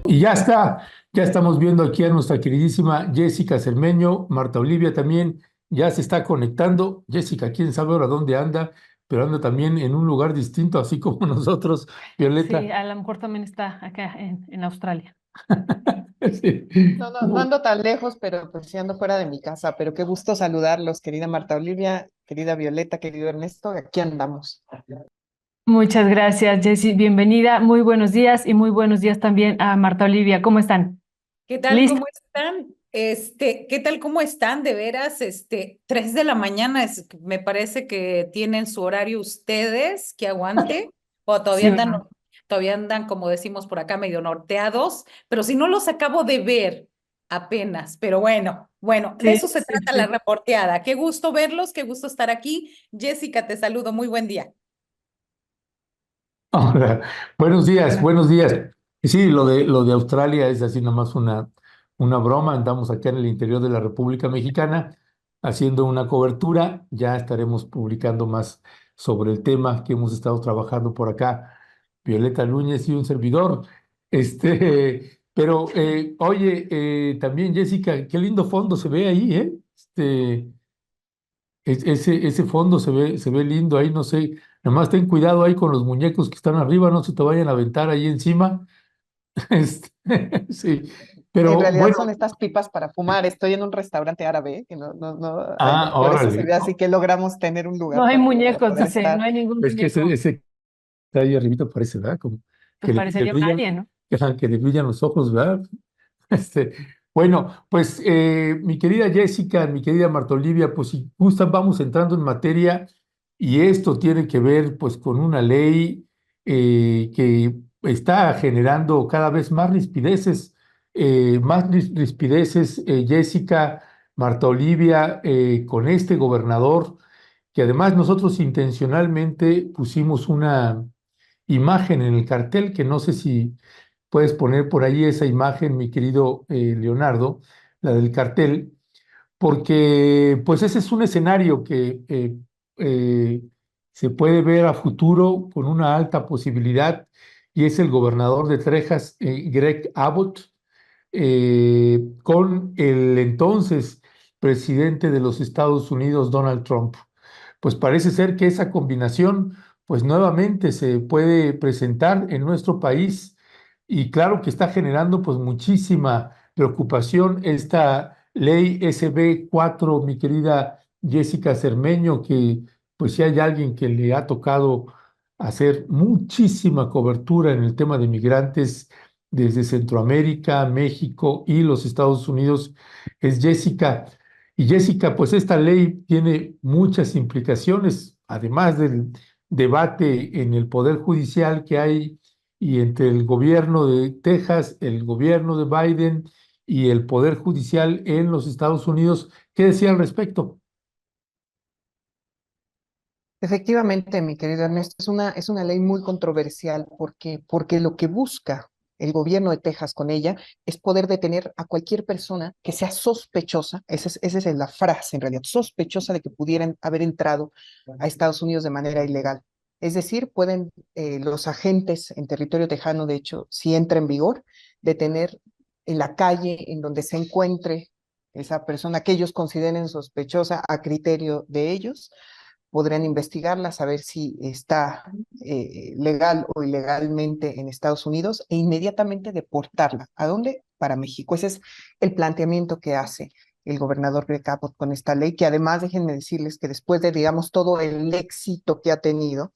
Y ya estamos viendo aquí a nuestra queridísima Jessica Cermeño, Marta Olivia también ya se está conectando. Jessica, quién sabe ahora dónde anda, pero anda también en un lugar distinto, así como nosotros, Sí, Violeta. a lo mejor también está acá en Australia. Sí. No ando tan lejos, pero pues sí ando fuera de mi casa. Pero qué gusto saludarlos, querida Marta Olivia, querida Violeta, querido Ernesto. Aquí andamos. Muchas gracias, Jessy. Bienvenida. Muy buenos días y muy buenos días también a Marta Olivia. ¿Cómo están? ¿Qué tal? ¿Listas? ¿Cómo están? ¿Qué tal? ¿Cómo están? De veras, 3 de la mañana me parece que tienen su horario ustedes, que aguante, o Sí, ¿verdad? todavía andan, como decimos por acá, medio norteados, pero si no los acabo de ver apenas, pero bueno, de Sí, eso se sí, trata la sí. reporteada. Qué gusto verlos, qué gusto estar aquí. Jessica, te saludo, muy buen día. Hola. Buenos días, buenos días. Y sí, lo de Australia es así nomás una broma. Andamos acá en el interior de la República Mexicana haciendo una cobertura. Ya estaremos publicando más sobre el tema que hemos estado trabajando por acá, Violeta Núñez y un servidor. Pero oye, también Jessica, qué lindo fondo se ve ahí, ¿eh? Ese fondo se ve lindo ahí, no sé. Nomás ten cuidado ahí con los muñecos que están arriba, no se te vayan a aventar ahí encima. Este, sí, En pero realidad bueno, son estas pipas para fumar. Estoy en un restaurante árabe, que por eso se órale. ve así que logramos tener un No lugar hay para muñecos, poder dice, no estar. hay ningún Es que ese, muñeco. ese que está ahí arribita parece, ¿verdad? Como Pues le parecería un brillan, alien, ¿no? que le brillan los ojos, ¿verdad? Este, bueno, pues mi querida Jessica, mi querida Marta Olivia, pues si gustan, vamos entrando en materia y esto tiene que ver pues con una ley que está generando cada vez más rispideces, Jessica, Marta Olivia, con este gobernador, que además nosotros intencionalmente pusimos una imagen en el cartel que no sé si puedes poner por ahí esa imagen, mi querido Leonardo, la del cartel, porque pues ese es un escenario que eh, se puede ver a futuro con una alta posibilidad y es el gobernador de Texas, Greg Abbott, con el entonces presidente de los Estados Unidos, Donald Trump. Pues parece ser que esa combinación, pues nuevamente se puede presentar en nuestro país y claro que está generando pues muchísima preocupación esta ley SB 4, mi querida Jessica Cermeño, que pues si hay alguien que le ha tocado hacer muchísima cobertura en el tema de migrantes desde Centroamérica, México y los Estados Unidos, es Jessica. Y Jessica, pues esta ley tiene muchas implicaciones, además del debate en el Poder Judicial que hay y entre el gobierno de Texas, el gobierno de Biden y el Poder Judicial en los Estados Unidos. ¿Qué decía al respecto? Efectivamente, mi querido Ernesto, es una ley muy controversial porque lo que busca el gobierno de Texas con ella es poder detener a cualquier persona que sea sospechosa, esa es la frase en realidad, sospechosa de que pudieran haber entrado a Estados Unidos de manera ilegal. Es decir, pueden los agentes en territorio tejano, de hecho, si entra en vigor, detener en la calle en donde se encuentre esa persona que ellos consideren sospechosa a criterio de ellos podrían investigarla, saber si está legal o ilegalmente en Estados Unidos e inmediatamente deportarla. ¿A dónde? Para México. Ese es el planteamiento que hace el gobernador Greg Abbott con esta ley, que además déjenme decirles que después de, digamos, todo el éxito que ha tenido,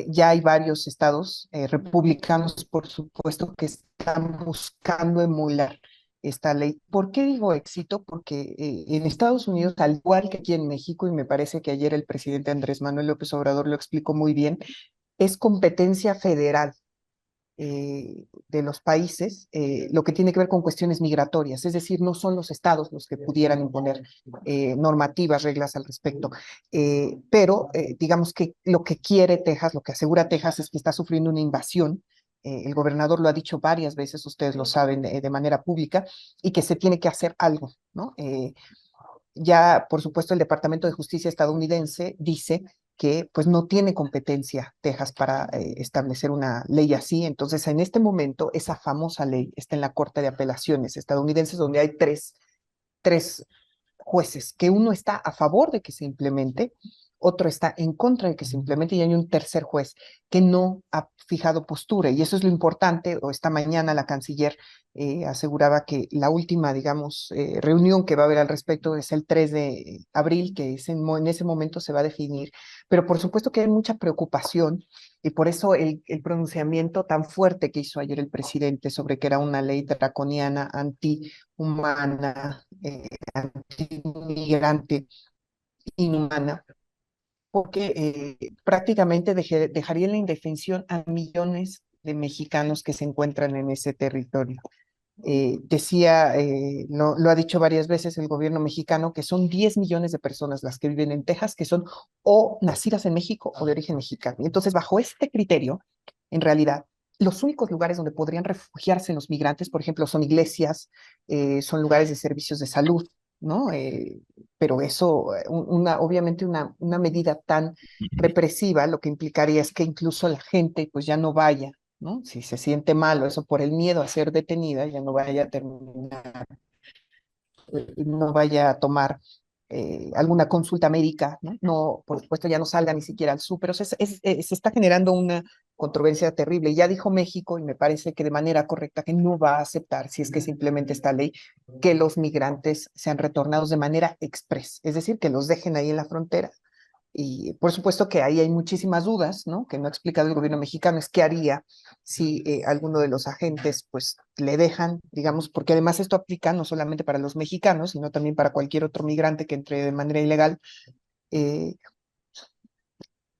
ya hay varios estados republicanos, por supuesto, que están buscando emular esta ley. ¿Por qué digo éxito? Porque en Estados Unidos, al igual que aquí en México, y me parece que ayer el presidente Andrés Manuel López Obrador lo explicó muy bien, es competencia federal de los países lo que tiene que ver con cuestiones migratorias, es decir, no son los estados los que pudieran imponer normativas, reglas al respecto, pero digamos que lo que quiere Texas, lo que asegura Texas es que está sufriendo una invasión. El gobernador lo ha dicho varias veces, ustedes lo saben de manera pública, y que se tiene que hacer algo, ¿no? Ya, por supuesto, el Departamento de Justicia estadounidense dice que pues no tiene competencia Texas para establecer una ley así. Entonces, en este momento, esa famosa ley está en la Corte de Apelaciones estadounidenses, donde hay tres jueces, que uno está a favor de que se implemente, otro está en contra de que se implemente y hay un tercer juez que no ha fijado postura. Y eso es lo importante. O esta mañana la canciller aseguraba que la última, digamos, reunión que va a haber al respecto es el 3 de abril, que es en ese momento se va a definir. Pero por supuesto que hay mucha preocupación y por eso el pronunciamiento tan fuerte que hizo ayer el presidente sobre que era una ley draconiana, antihumana, antimigrante, inhumana, porque prácticamente dejaría en la indefensión a millones de mexicanos que se encuentran en ese territorio. Decía, lo ha dicho varias veces el gobierno mexicano, que son 10 millones de personas las que viven en Texas, que son o nacidas en México o de origen mexicano. Y entonces, bajo este criterio, en realidad, los únicos lugares donde podrían refugiarse los migrantes, por ejemplo, son iglesias, son lugares de servicios de salud, ¿no? Pero eso, obviamente una medida tan represiva, lo que implicaría es que incluso la gente pues ya no vaya, ¿no? Si se siente mal o eso por el miedo a ser detenida, ya no vaya a terminar, no vaya a tomar alguna consulta médica, ¿no? No, por supuesto, ya no salga ni siquiera al súper. O sea, se está generando una controversia terrible. Ya dijo México, y me parece que de manera correcta, que no va a aceptar, si es que se implementa esta ley, que los migrantes sean retornados de manera express, es decir, que los dejen ahí en la frontera. Y por supuesto que ahí hay muchísimas dudas, ¿no? Que no ha explicado el gobierno mexicano, es qué haría si alguno de los agentes pues le dejan, digamos, porque además esto aplica no solamente para los mexicanos, sino también para cualquier otro migrante que entre de manera ilegal. eh,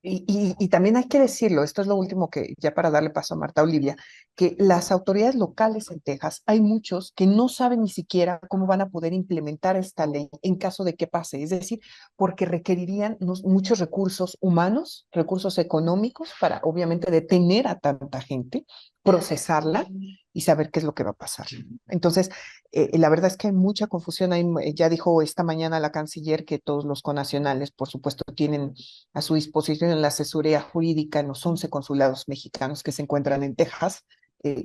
y también hay que decirlo, esto es lo último que, ya para darle paso a Marta Olivia, que las autoridades locales en Texas, hay muchos que no saben ni siquiera cómo van a poder implementar esta ley en caso de que pase, es decir, porque requerirían muchos recursos humanos, recursos económicos para obviamente detener a tanta gente, procesarla y saber qué es lo que va a pasar. Entonces, la verdad es que hay mucha confusión. Ya dijo esta mañana la canciller que todos los connacionales, por supuesto, tienen a su disposición la asesoría jurídica en los 11 consulados mexicanos que se encuentran en Texas,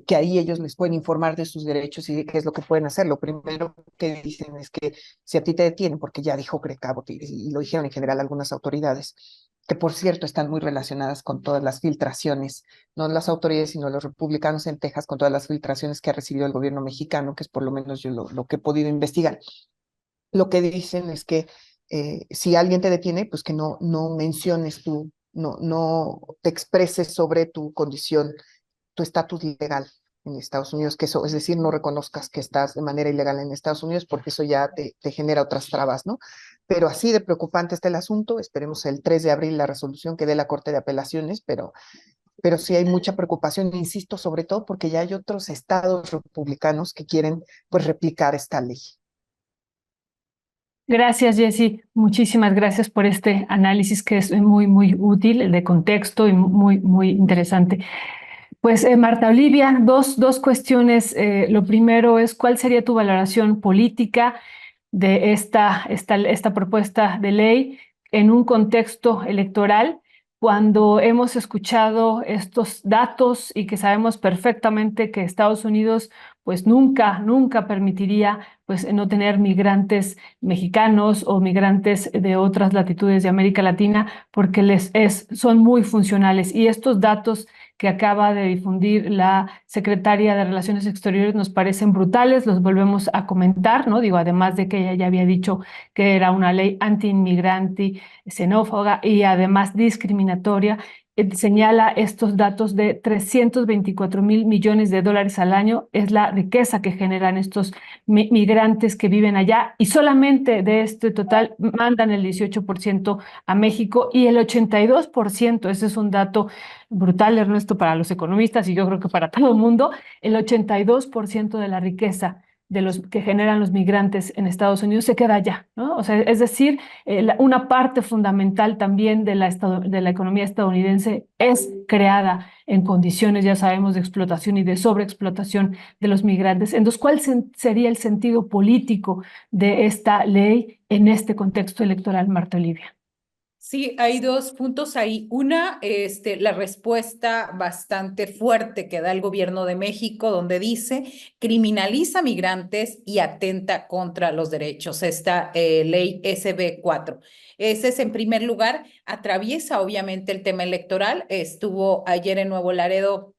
que ahí ellos les pueden informar de sus derechos y de qué es lo que pueden hacer. Lo primero que dicen es que si a ti te detienen, porque ya dijo Grecabo y lo dijeron en general algunas autoridades, que por cierto están muy relacionadas con todas las filtraciones, no las autoridades, sino los republicanos en Texas, con todas las filtraciones que ha recibido el gobierno mexicano, que es por lo menos yo lo que he podido investigar. Lo que dicen es que si alguien te detiene, pues que no menciones tú, no te expreses sobre tu condición, tu estatus legal en Estados Unidos, que eso, es decir, no reconozcas que estás de manera ilegal en Estados Unidos, porque eso ya te genera otras trabas, ¿no? Pero así de preocupante está el asunto. Esperemos el 3 de abril la resolución que dé la Corte de Apelaciones, pero sí hay mucha preocupación, insisto, sobre todo porque ya hay otros estados republicanos que quieren pues replicar esta ley. Gracias, Jessy. Muchísimas gracias por este análisis que es muy, muy útil, de contexto y muy, muy interesante. Pues Marta Olivia, dos cuestiones. Lo primero es, ¿cuál sería tu valoración política de esta propuesta de ley en un contexto electoral, cuando hemos escuchado estos datos y que sabemos perfectamente que Estados Unidos pues nunca permitiría pues no tener migrantes mexicanos o migrantes de otras latitudes de América Latina, porque son muy funcionales? Y estos datos que acaba de difundir la secretaria de Relaciones Exteriores nos parecen brutales, los volvemos a comentar, ¿no? Digo, además de que ella ya había dicho que era una ley anti-inmigrante, xenófoba y además discriminatoria, señala estos datos de 324,000 millones de dólares al año, es la riqueza que generan estos migrantes que viven allá, y solamente de este total mandan el 18% a México y el 82%, ese es un dato brutal, Ernesto, para los economistas y yo creo que para todo el mundo, el 82% de la riqueza de los que generan los migrantes en Estados Unidos se queda allá, ¿no? O sea, es decir, una parte fundamental también de la economía estadounidense es creada en condiciones, ya sabemos, de explotación y de sobreexplotación de los migrantes. Entonces, ¿cuál sería el sentido político de esta ley en este contexto electoral, Marta Olivia? Sí, hay dos puntos ahí. Una, la respuesta bastante fuerte que da el gobierno de México, donde dice criminaliza migrantes y atenta contra los derechos. Esta ley SB 4. Ese es en primer lugar, atraviesa obviamente el tema electoral. Estuvo ayer en Nuevo Laredo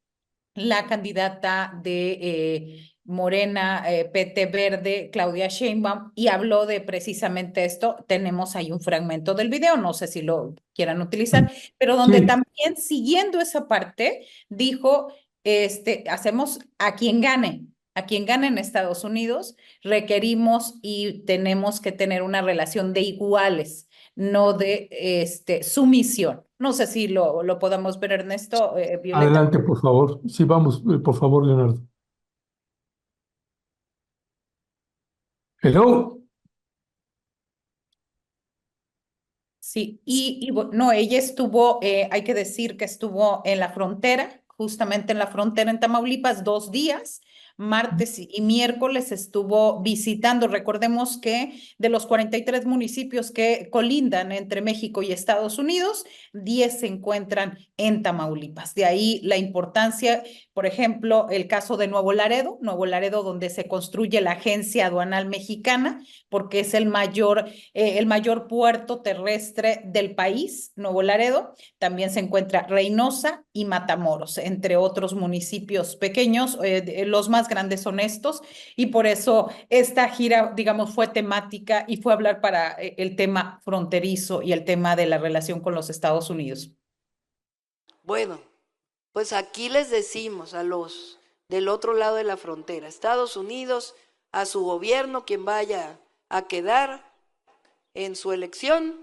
la candidata de Morena, PT Verde, Claudia Sheinbaum, y habló de precisamente esto. Tenemos ahí un fragmento del video, no sé si lo quieran utilizar, pero donde Sí, también siguiendo esa parte, dijo, hacemos a quien gane en Estados Unidos, requerimos y tenemos que tener una relación de iguales, no de sumisión. No sé si lo podamos ver, Ernesto, Violeta. adelante, por favor. Sí, vamos, por favor, Leonardo. Hello. Sí, no, ella estuvo, hay que decir que estuvo en la frontera, justamente en la frontera en Tamaulipas, 2 días, martes y miércoles estuvo visitando. Recordemos que de los 43 municipios que colindan entre México y Estados Unidos, 10 se encuentran en Tamaulipas. De ahí la importancia, por ejemplo, el caso de Nuevo Laredo donde se construye la Agencia Aduanal Mexicana, porque es el mayor puerto terrestre del país, Nuevo Laredo. También se encuentra Reynosa y Matamoros, entre otros municipios pequeños. Los más grandes son estos, y por eso esta gira, digamos, fue temática y fue hablar para el tema fronterizo y el tema de la relación con los Estados Unidos. Bueno, pues aquí les decimos a los del otro lado de la frontera, Estados Unidos, a su gobierno, quien vaya a quedar en su elección,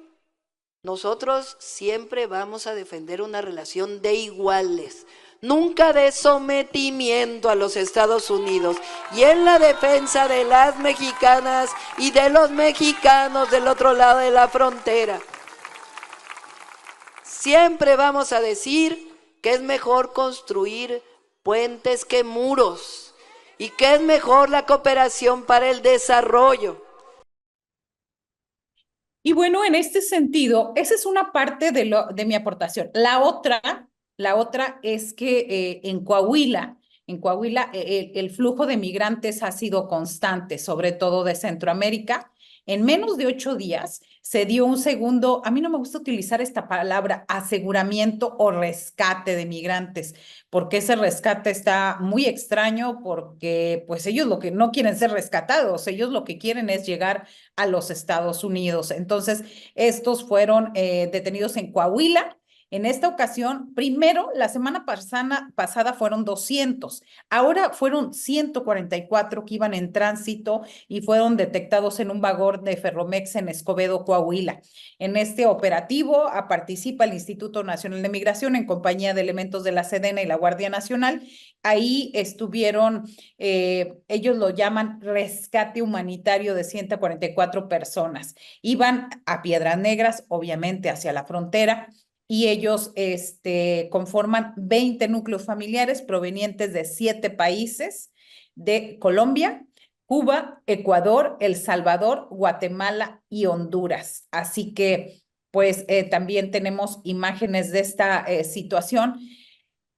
nosotros siempre vamos a defender una relación de iguales, nunca de sometimiento a los Estados Unidos, y en la defensa de las mexicanas y de los mexicanos del otro lado de la frontera. Siempre vamos a decir que es mejor construir puentes que muros y que es mejor la cooperación para el desarrollo. Y bueno, en este sentido, esa es una parte de mi aportación. La otra es que en Coahuila, el flujo de migrantes ha sido constante, sobre todo de Centroamérica. En menos de 8 días se dio un segundo, a mí no me gusta utilizar esta palabra, aseguramiento o rescate de migrantes, porque ese rescate está muy extraño, porque pues ellos lo que no quieren ser rescatados, ellos lo que quieren es llegar a los Estados Unidos. Entonces, estos fueron detenidos en Coahuila. En esta ocasión, primero, la semana pasada fueron 200, ahora fueron 144 que iban en tránsito y fueron detectados en un vagón de Ferromex en Escobedo, Coahuila. En este operativo participa el Instituto Nacional de Migración en compañía de elementos de la Sedena y la Guardia Nacional. Ahí estuvieron, ellos lo llaman rescate humanitario de 144 personas. Iban a Piedras Negras, obviamente hacia la frontera, y ellos conforman 20 núcleos familiares provenientes de 7 países, de Colombia, Cuba, Ecuador, El Salvador, Guatemala y Honduras. Así que, pues, también tenemos imágenes de esta situación,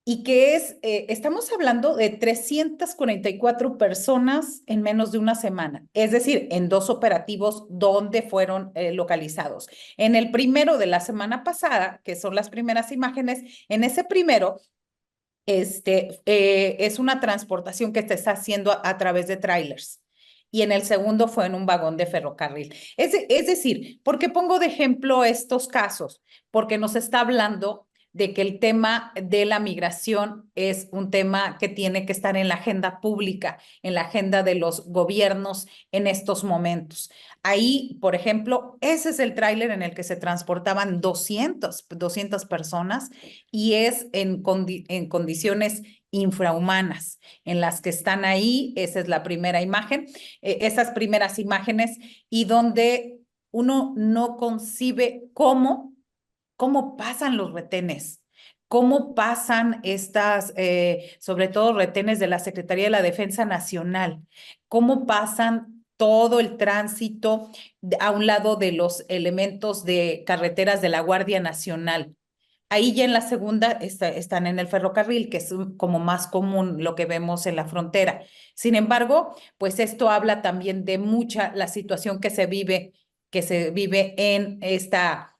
y que estamos hablando de 344 personas en menos de una semana, es decir, en 2 operativos donde fueron localizados. En el primero de la semana pasada, que son las primeras imágenes, en ese primero, es una transportación que se está haciendo a través de trailers. Y en el segundo fue en un vagón de ferrocarril. Es decir, ¿por qué pongo de ejemplo estos casos? Porque nos está hablando de que el tema de la migración es un tema que tiene que estar en la agenda pública, en la agenda de los gobiernos en estos momentos. Ahí, por ejemplo, ese es el tráiler en el que se transportaban 200 personas, y es en condiciones infrahumanas en las que están ahí. Esa es la primera imagen, esas primeras imágenes, y donde uno no concibe cómo pasan los retenes, cómo pasan estas, sobre todo retenes de la Secretaría de la Defensa Nacional, cómo pasan todo el tránsito a un lado de los elementos de carreteras de la Guardia Nacional. Ahí ya en la segunda están en el ferrocarril, que es como más común lo que vemos en la frontera. Sin embargo, pues esto habla también de la situación que se vive en esta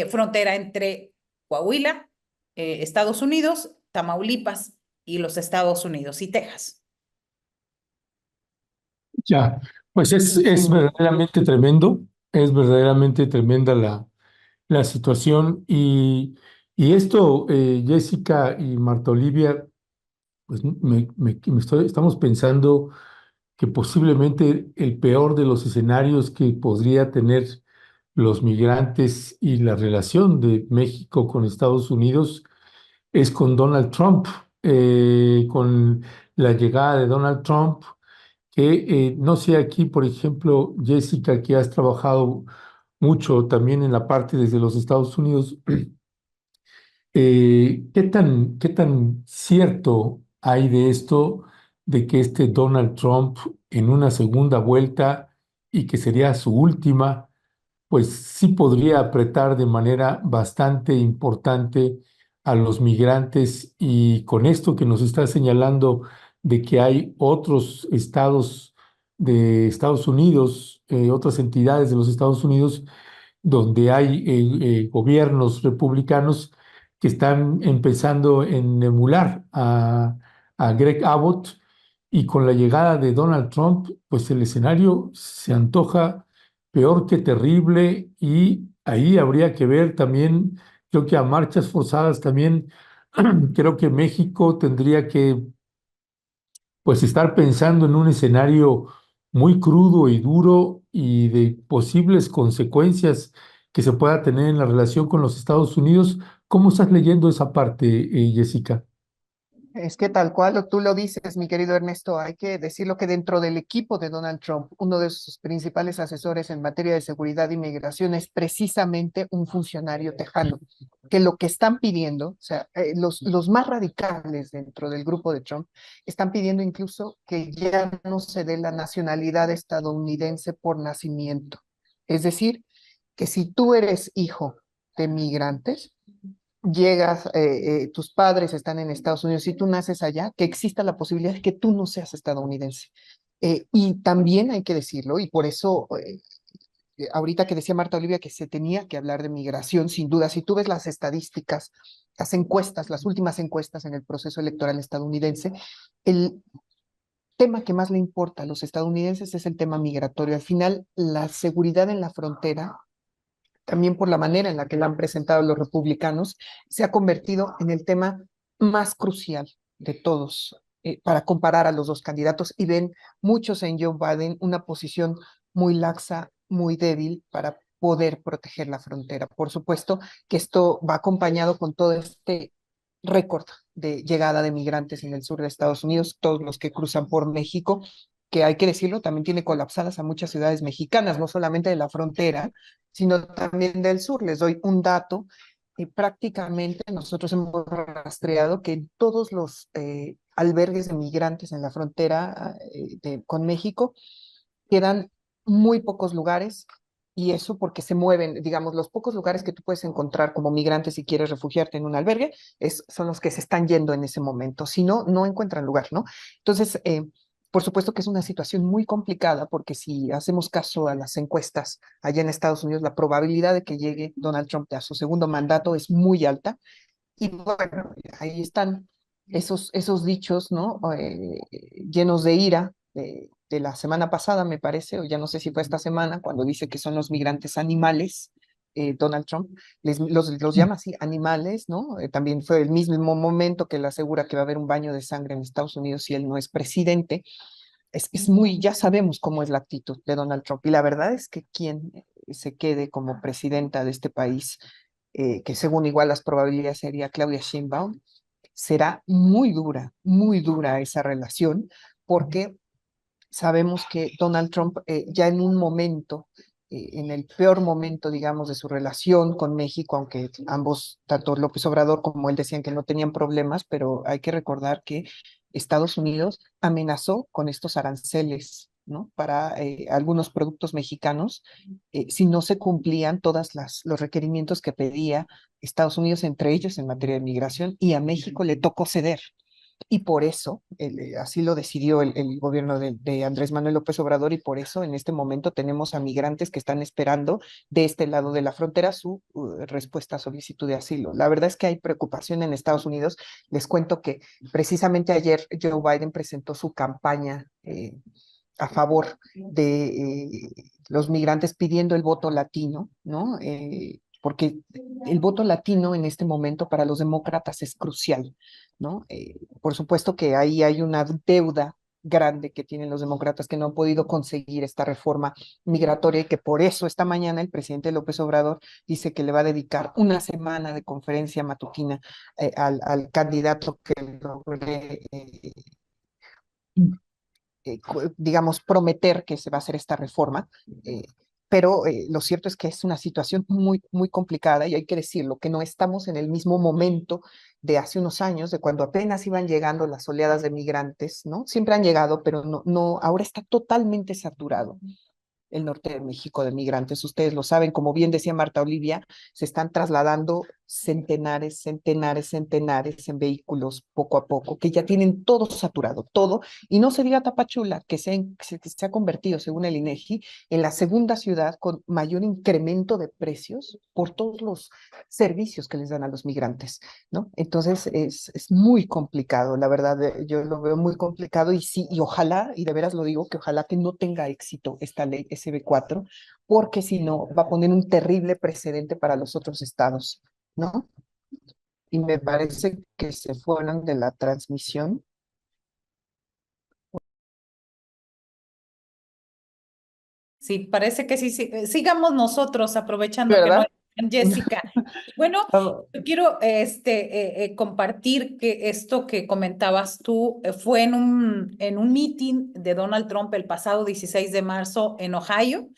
frontera entre Coahuila, Estados Unidos, Tamaulipas y los Estados Unidos y Texas. Ya, pues es Sí, verdaderamente tremendo, es verdaderamente tremenda la situación y esto, Jessica y Marta Olivia, pues estamos pensando que posiblemente el peor de los escenarios que podría tener los migrantes y la relación de México con Estados Unidos es con Donald Trump, con la llegada de Donald Trump, que no sé aquí, por ejemplo, Jessica, que has trabajado mucho también en la parte desde los Estados Unidos, qué tan cierto hay de esto, de que este Donald Trump en una segunda vuelta y que sería su última, pues sí podría apretar de manera bastante importante a los migrantes y con esto que nos está señalando de que hay otros estados de Estados Unidos, otras entidades de los Estados Unidos donde hay gobiernos republicanos que están empezando en emular a Greg Abbott y con la llegada de Donald Trump, pues el escenario se antoja peor que terrible y ahí habría que ver también, creo que a marchas forzadas también, creo que México tendría que pues estar pensando en un escenario muy crudo y duro y de posibles consecuencias que se pueda tener en la relación con los Estados Unidos. ¿Cómo estás leyendo esa parte, Jessica? es que tal cual tú lo dices, mi querido Ernesto, hay que decirlo que dentro del equipo de Donald Trump, uno de sus principales asesores en materia de seguridad y migración es precisamente un funcionario tejano, que lo que están pidiendo, o sea, los más radicales dentro del grupo de Trump, están pidiendo incluso que ya no se dé la nacionalidad estadounidense por nacimiento. Es decir, que si tú eres hijo de migrantes, llegas, tus padres están en Estados Unidos y tú naces allá, que exista la posibilidad de que tú no seas estadounidense. Y también hay que decirlo, y por eso, ahorita que decía Marta Olivia que se tenía que hablar de migración, sin duda, si tú ves las estadísticas, las encuestas, las últimas encuestas en el proceso electoral estadounidense, el tema que más le importa a los estadounidenses es el tema migratorio. Al final, la seguridad en la frontera también por la manera en la que la han presentado los republicanos, se ha convertido en el tema más crucial de todos para comparar a los dos candidatos y ven muchos en Joe Biden una posición muy laxa, muy débil para poder proteger la frontera. Por supuesto que esto va acompañado con todo este récord de llegada de migrantes en el sur de Estados Unidos, todos los que cruzan por México, que hay que decirlo, también tiene colapsadas a muchas ciudades mexicanas, no solamente de la frontera, sino también del sur. Les doy un dato. Prácticamente nosotros hemos rastreado que en todos los albergues de migrantes en la frontera con México quedan muy pocos lugares y eso porque se mueven, digamos, los pocos lugares que tú puedes encontrar como migrante si quieres refugiarte en un albergue son los que se están yendo en ese momento. Si no, no encuentran lugar, ¿no? Entonces, por supuesto que es una situación muy complicada porque si hacemos caso a las encuestas allá en Estados Unidos, la probabilidad de que llegue Donald Trump a su segundo mandato es muy alta. Y bueno, ahí están esos dichos, ¿no? Llenos de ira de la semana pasada, me parece, o ya no sé si fue esta semana, cuando dice que son los migrantes animales. Donald Trump los llama así animales, ¿no? También fue el mismo momento que él asegura que va a haber un baño de sangre en Estados Unidos si él no es presidente. Es muy, ya sabemos cómo es la actitud de Donald Trump y la verdad es que quien se quede como presidenta de este país, que según igual las probabilidades sería Claudia Sheinbaum, será muy dura esa relación porque sabemos que Donald Trump ya en un momento, en el peor momento, digamos, de su relación con México, aunque ambos, tanto López Obrador como él decían que no tenían problemas, pero hay que recordar que Estados Unidos amenazó con estos aranceles ¿no? Para algunos productos mexicanos, si no se cumplían todos los requerimientos que pedía Estados Unidos, entre ellos en materia de migración, y a México le tocó ceder. Y por eso, así lo decidió el gobierno de Andrés Manuel López Obrador, y por eso en este momento tenemos a migrantes que están esperando de este lado de la frontera su respuesta a solicitud de asilo. La verdad es que hay preocupación en Estados Unidos. Les cuento que precisamente ayer Joe Biden presentó su campaña a favor de los migrantes pidiendo el voto latino, ¿no? Porque el voto latino en este momento para los demócratas es crucial, ¿no? Por supuesto que ahí hay una deuda grande que tienen los demócratas que no han podido conseguir esta reforma migratoria y que por eso esta mañana el presidente López Obrador dice que le va a dedicar una semana de conferencia matutina al candidato que logre digamos, prometer que se va a hacer esta reforma, pero lo cierto es que es una situación muy, muy complicada y hay que decirlo, que no estamos en el mismo momento de hace unos años, de cuando apenas iban llegando las oleadas de migrantes, ¿no? Siempre han llegado, pero no, ahora está totalmente saturado el norte de México de migrantes. Ustedes lo saben, como bien decía Marta Olivia, se están trasladando centenares en vehículos poco a poco, que ya tienen todo saturado, todo, y no se diga Tapachula, que se ha convertido, según el INEGI, en la segunda ciudad con mayor incremento de precios por todos los servicios que les dan a los migrantes, ¿no? Entonces es muy complicado, la verdad, yo lo veo muy complicado y sí, y ojalá, y de veras lo digo, que ojalá que no tenga éxito esta ley SB4, porque si no va a poner un terrible precedente para los otros estados, ¿no? Y me parece que se fueron de la transmisión. Sí, parece que sí, sí. Sigamos nosotros aprovechando que no ¿Verdad? hay Jessica. Bueno, Ah, yo quiero compartir que esto que comentabas tú fue en un meeting de Donald Trump el pasado 16 de marzo en Ohio.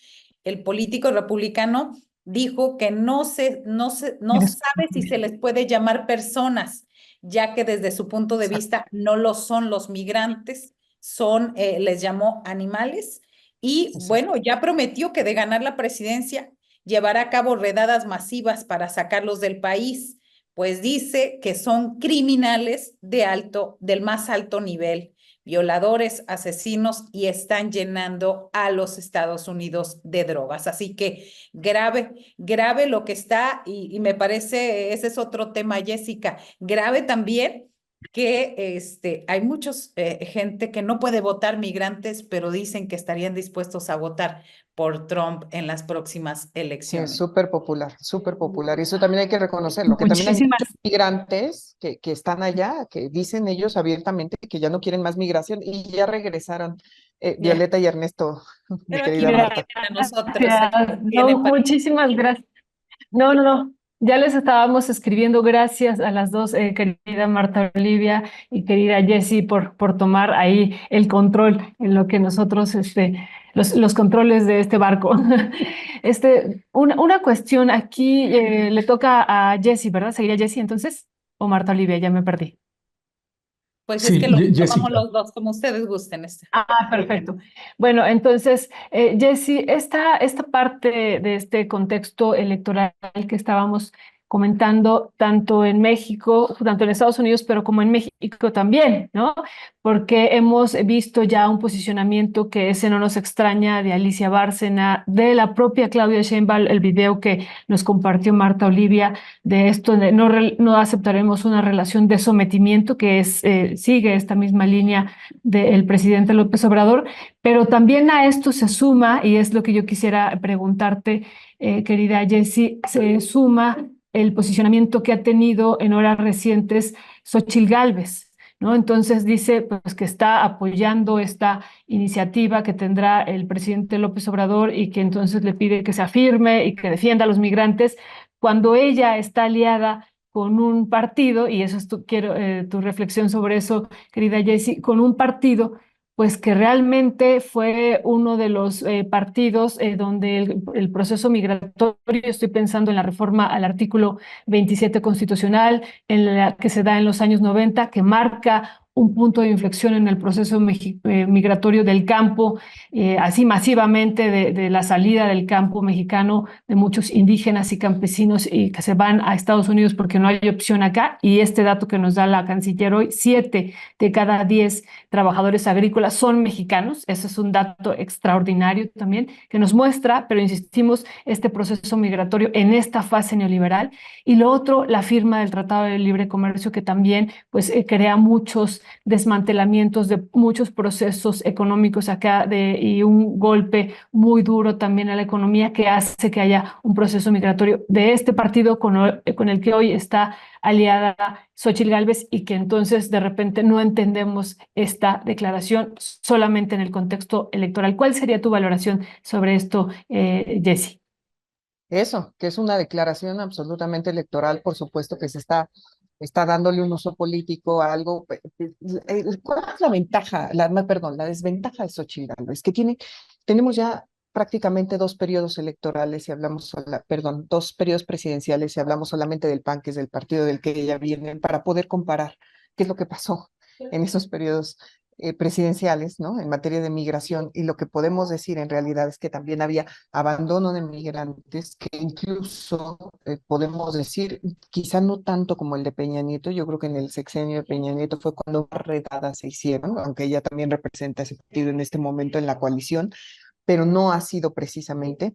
El político republicano dijo que no sabe si se les puede llamar personas, ya que desde su punto de vista no lo son los migrantes, les llamó animales. Y bueno, ya prometió que de ganar la presidencia llevará a cabo redadas masivas para sacarlos del país, pues dice que son criminales del más alto nivel, violadores, asesinos y están llenando a los Estados Unidos de drogas. Así que grave, grave lo que está y me parece, ese es otro tema, Jessica, grave también que hay muchos gente que no puede votar migrantes, pero dicen que estarían dispuestos a votar por Trump en las próximas sí, es elecciones. súper popular, súper popular. Y eso también hay que reconocerlo, que también hay Muchísimas, muchos migrantes que están allá, que dicen ellos abiertamente que ya no quieren más migración y ya regresaron. Ya, Violeta y Ernesto, mi pero aquí querida tienen Marta. a nosotros, aquí gracias. No, tienen para... muchísimas gracias. No, no, no. Ya les estábamos escribiendo. Gracias a las dos, querida Marta Olivia y querida Jessie, por tomar ahí el control en lo que nosotros, los controles de este barco. Una cuestión aquí le toca a Jessie, ¿verdad? ¿Sería Jessie entonces? ¿O Marta Olivia? Ya me perdí. Pues es que Sí, lo tomamos Jessica. los dos, como ustedes gusten. Ah, perfecto. Bueno, entonces, Jessy, esta parte de este contexto electoral que estábamos comentando, tanto en México, tanto en Estados Unidos, pero como en México también, ¿no? Porque hemos visto ya un posicionamiento que ese no nos extraña de Alicia Bárcena, de la propia Claudia Sheinbaum, el video que nos compartió Marta Olivia de esto de no aceptaremos una relación de sometimiento, que sigue esta misma línea del presidente López Obrador, pero también a esto se suma, y es lo que yo quisiera preguntarte, querida Jessie, se suma el posicionamiento que ha tenido en horas recientes Xóchitl Gálvez, ¿no? Entonces dice pues, que está apoyando esta iniciativa que tendrá el presidente López Obrador y que entonces le pide que se afirme y que defienda a los migrantes, cuando ella está aliada con un partido, y eso es quiero tu reflexión sobre eso, querida Jessie, con un partido pues que realmente fue uno de los partidos donde el proceso migratorio, estoy pensando en la reforma al artículo 27 constitucional, en la que se da en los años 90, que marca un punto de inflexión en el proceso migratorio del campo, así masivamente de la salida del campo mexicano de muchos indígenas y campesinos y que se van a Estados Unidos porque no hay opción acá. Y este dato que nos da la canciller hoy, 7 de cada 10 trabajadores agrícolas son mexicanos. Ese es un dato extraordinario también que nos muestra, pero insistimos, este proceso migratorio en esta fase neoliberal. Y lo otro, la firma del Tratado de Libre Comercio, que también pues, crea muchos desmantelamientos de muchos procesos económicos acá y un golpe muy duro también a la economía que hace que haya un proceso migratorio de este partido con el que hoy está aliada Xóchitl Gálvez y que entonces de repente no entendemos esta declaración solamente en el contexto electoral. ¿Cuál sería tu valoración sobre esto, Jessie? Eso, que es una declaración absolutamente electoral, por supuesto que está dándole un uso político a algo. ¿Cuál es la ventaja, perdón, la desventaja de Xochitl Gálvez? Que tenemos ya prácticamente 2 periodos electorales y perdón, 2 periodos presidenciales y hablamos solamente del PAN, que es el partido del que ella viene, para poder comparar qué es lo que pasó en esos periodos presidenciales, ¿no? En materia de migración, y lo que podemos decir en realidad es que también había abandono de migrantes, que incluso podemos decir, quizá no tanto como el de Peña Nieto. Yo creo que en el sexenio de Peña Nieto fue cuando más redadas se hicieron, aunque ella también representa ese partido en este momento en la coalición, pero no ha sido precisamente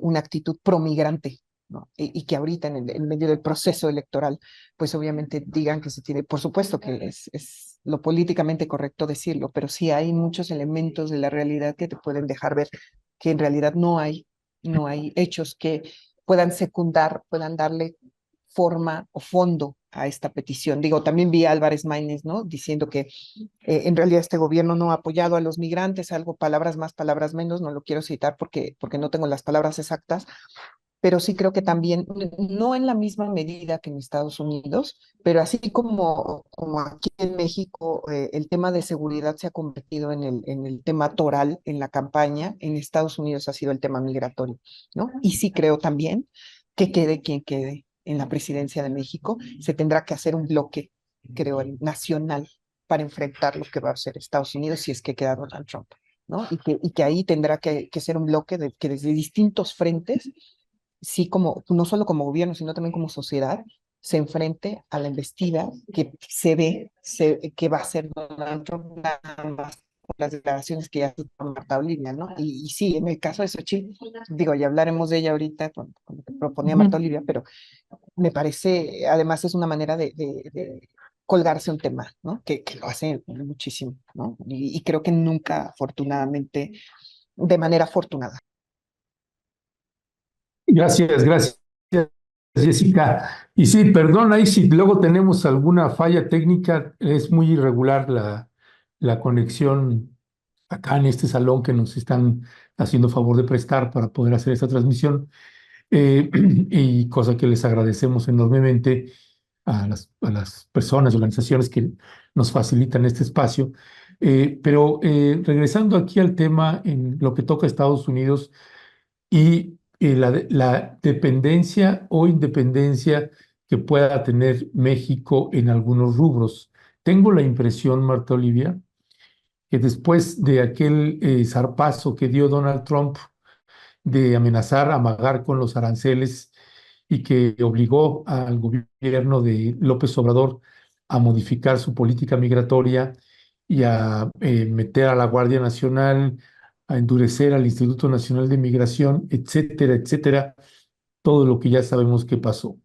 una actitud promigrante, ¿no? Y que ahorita en medio del proceso electoral, pues obviamente digan que se tiene, por supuesto que es lo políticamente correcto decirlo, pero sí hay muchos elementos de la realidad que te pueden dejar ver que en realidad no hay hechos que puedan secundar, puedan darle forma o fondo a esta petición. Digo, también vi a Álvarez Maínez, ¿no? Diciendo que en realidad este gobierno no ha apoyado a los migrantes, algo, palabras más, palabras menos, no lo quiero citar porque no tengo las palabras exactas, pero sí creo que también, no en la misma medida que en Estados Unidos, pero así como aquí en México, el tema de seguridad se ha convertido en el tema toral en la campaña. En Estados Unidos ha sido el tema migratorio, ¿no? Y sí creo también que quede quien quede en la presidencia de México, se tendrá que hacer un bloque, creo, nacional para enfrentar lo que va a hacer Estados Unidos si es que queda Donald Trump, ¿no? Y que ahí tendrá que ser un bloque que desde distintos frentes, sí, no solo como gobierno, sino también como sociedad, se enfrente a la embestida que que va a ser Donald Trump, nada más con las declaraciones que ya hizo Marta Olivia, ¿no? Y sí, en el caso de Xochitl, digo, ya hablaremos de ella ahorita con lo que proponía Marta Olivia, pero me parece, además es una manera de colgarse un tema, ¿no? Que lo hace muchísimo, ¿no? Y creo que nunca, afortunadamente, de manera afortunada. Gracias, Jessica. Y sí, perdón, ahí si luego tenemos alguna falla técnica, es muy irregular la conexión acá en este salón que nos están haciendo favor de prestar para poder hacer esta transmisión, y cosa que les agradecemos enormemente a las personas y organizaciones que nos facilitan este espacio. Pero regresando aquí al tema en lo que toca a Estados Unidos y la dependencia o independencia que pueda tener México en algunos rubros. Tengo la impresión, Marta Olivia, que después de aquel zarpazo que dio Donald Trump de amenazar, amagar con los aranceles y que obligó al gobierno de López Obrador a modificar su política migratoria y a meter a la Guardia Nacional, a endurecer al Instituto Nacional de Migración, etcétera, etcétera, todo lo que ya sabemos que pasó.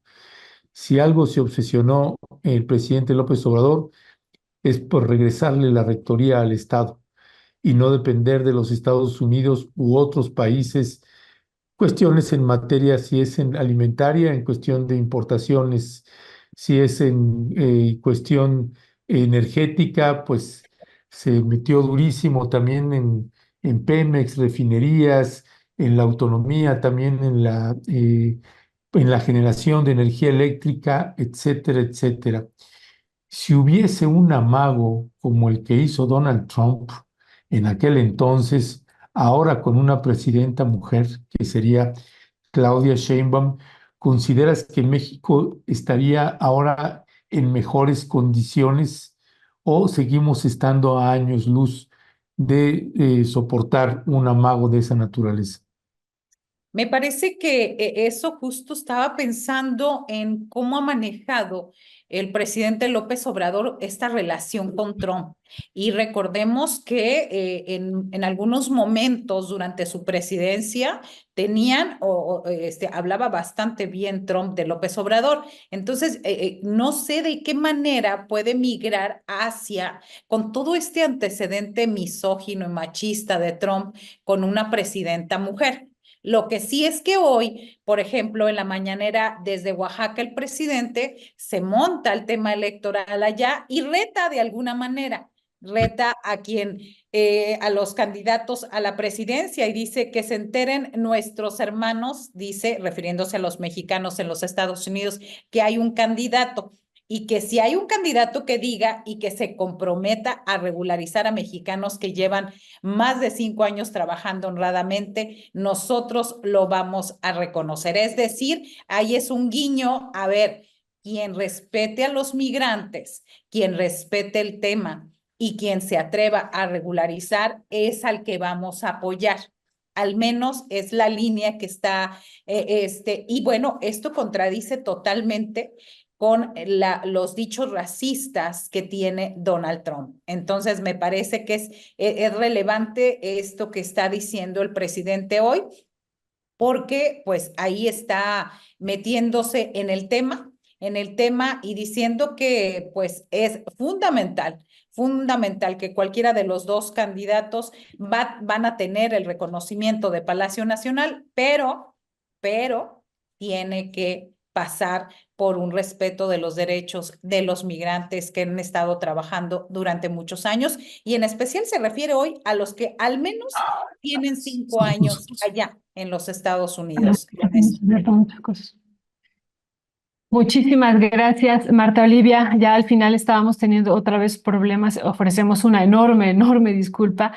Si algo se obsesionó el presidente López Obrador es por regresarle la rectoría al Estado y no depender de los Estados Unidos u otros países. Cuestiones en materia, si es en alimentaria, en cuestión de importaciones, si es en cuestión energética, pues se metió durísimo también en Pemex, refinerías, en la autonomía, también en la generación de energía eléctrica, etcétera, etcétera. Si hubiese un amago como el que hizo Donald Trump en aquel entonces, ahora con una presidenta mujer que sería Claudia Sheinbaum, ¿consideras que México estaría ahora en mejores condiciones o seguimos estando a años luz de soportar un amago de esa naturaleza? Me parece que eso justo estaba pensando en cómo ha manejado el presidente López Obrador esta relación con Trump. Y recordemos que en algunos momentos durante su presidencia tenían hablaba bastante bien Trump de López Obrador. Entonces, no sé de qué manera puede migrar hacia, con todo este antecedente misógino y machista de Trump, con una presidenta mujer. Lo que sí es que hoy, por ejemplo, en la mañanera desde Oaxaca, el presidente se monta el tema electoral allá y reta de alguna manera, reta a los candidatos a la presidencia y dice que se enteren nuestros hermanos, dice, refiriéndose a los mexicanos en los Estados Unidos, que hay un candidato y que si hay un candidato que diga y que se comprometa a regularizar a mexicanos que llevan más de 5 años trabajando honradamente, nosotros lo vamos a reconocer. Es decir, ahí es un guiño, a ver, quien respete a los migrantes, quien respete el tema y quien se atreva a regularizar es al que vamos a apoyar. Al menos es la línea que está, y bueno, esto contradice totalmente con los dichos racistas que tiene Donald Trump. Entonces, me parece que es relevante esto que está diciendo el presidente hoy, porque pues ahí está metiéndose en el tema y diciendo que pues es fundamental que cualquiera de los dos candidatos van a tener el reconocimiento de Palacio Nacional, pero tiene que pasar por un respeto de los derechos de los migrantes que han estado trabajando durante muchos años y en especial se refiere hoy a los que al menos tienen 5 años allá en los Estados Unidos. Muchas cosas. Muchísimas gracias, Marta Olivia. Ya al final estábamos teniendo otra vez problemas. Ofrecemos una enorme disculpa,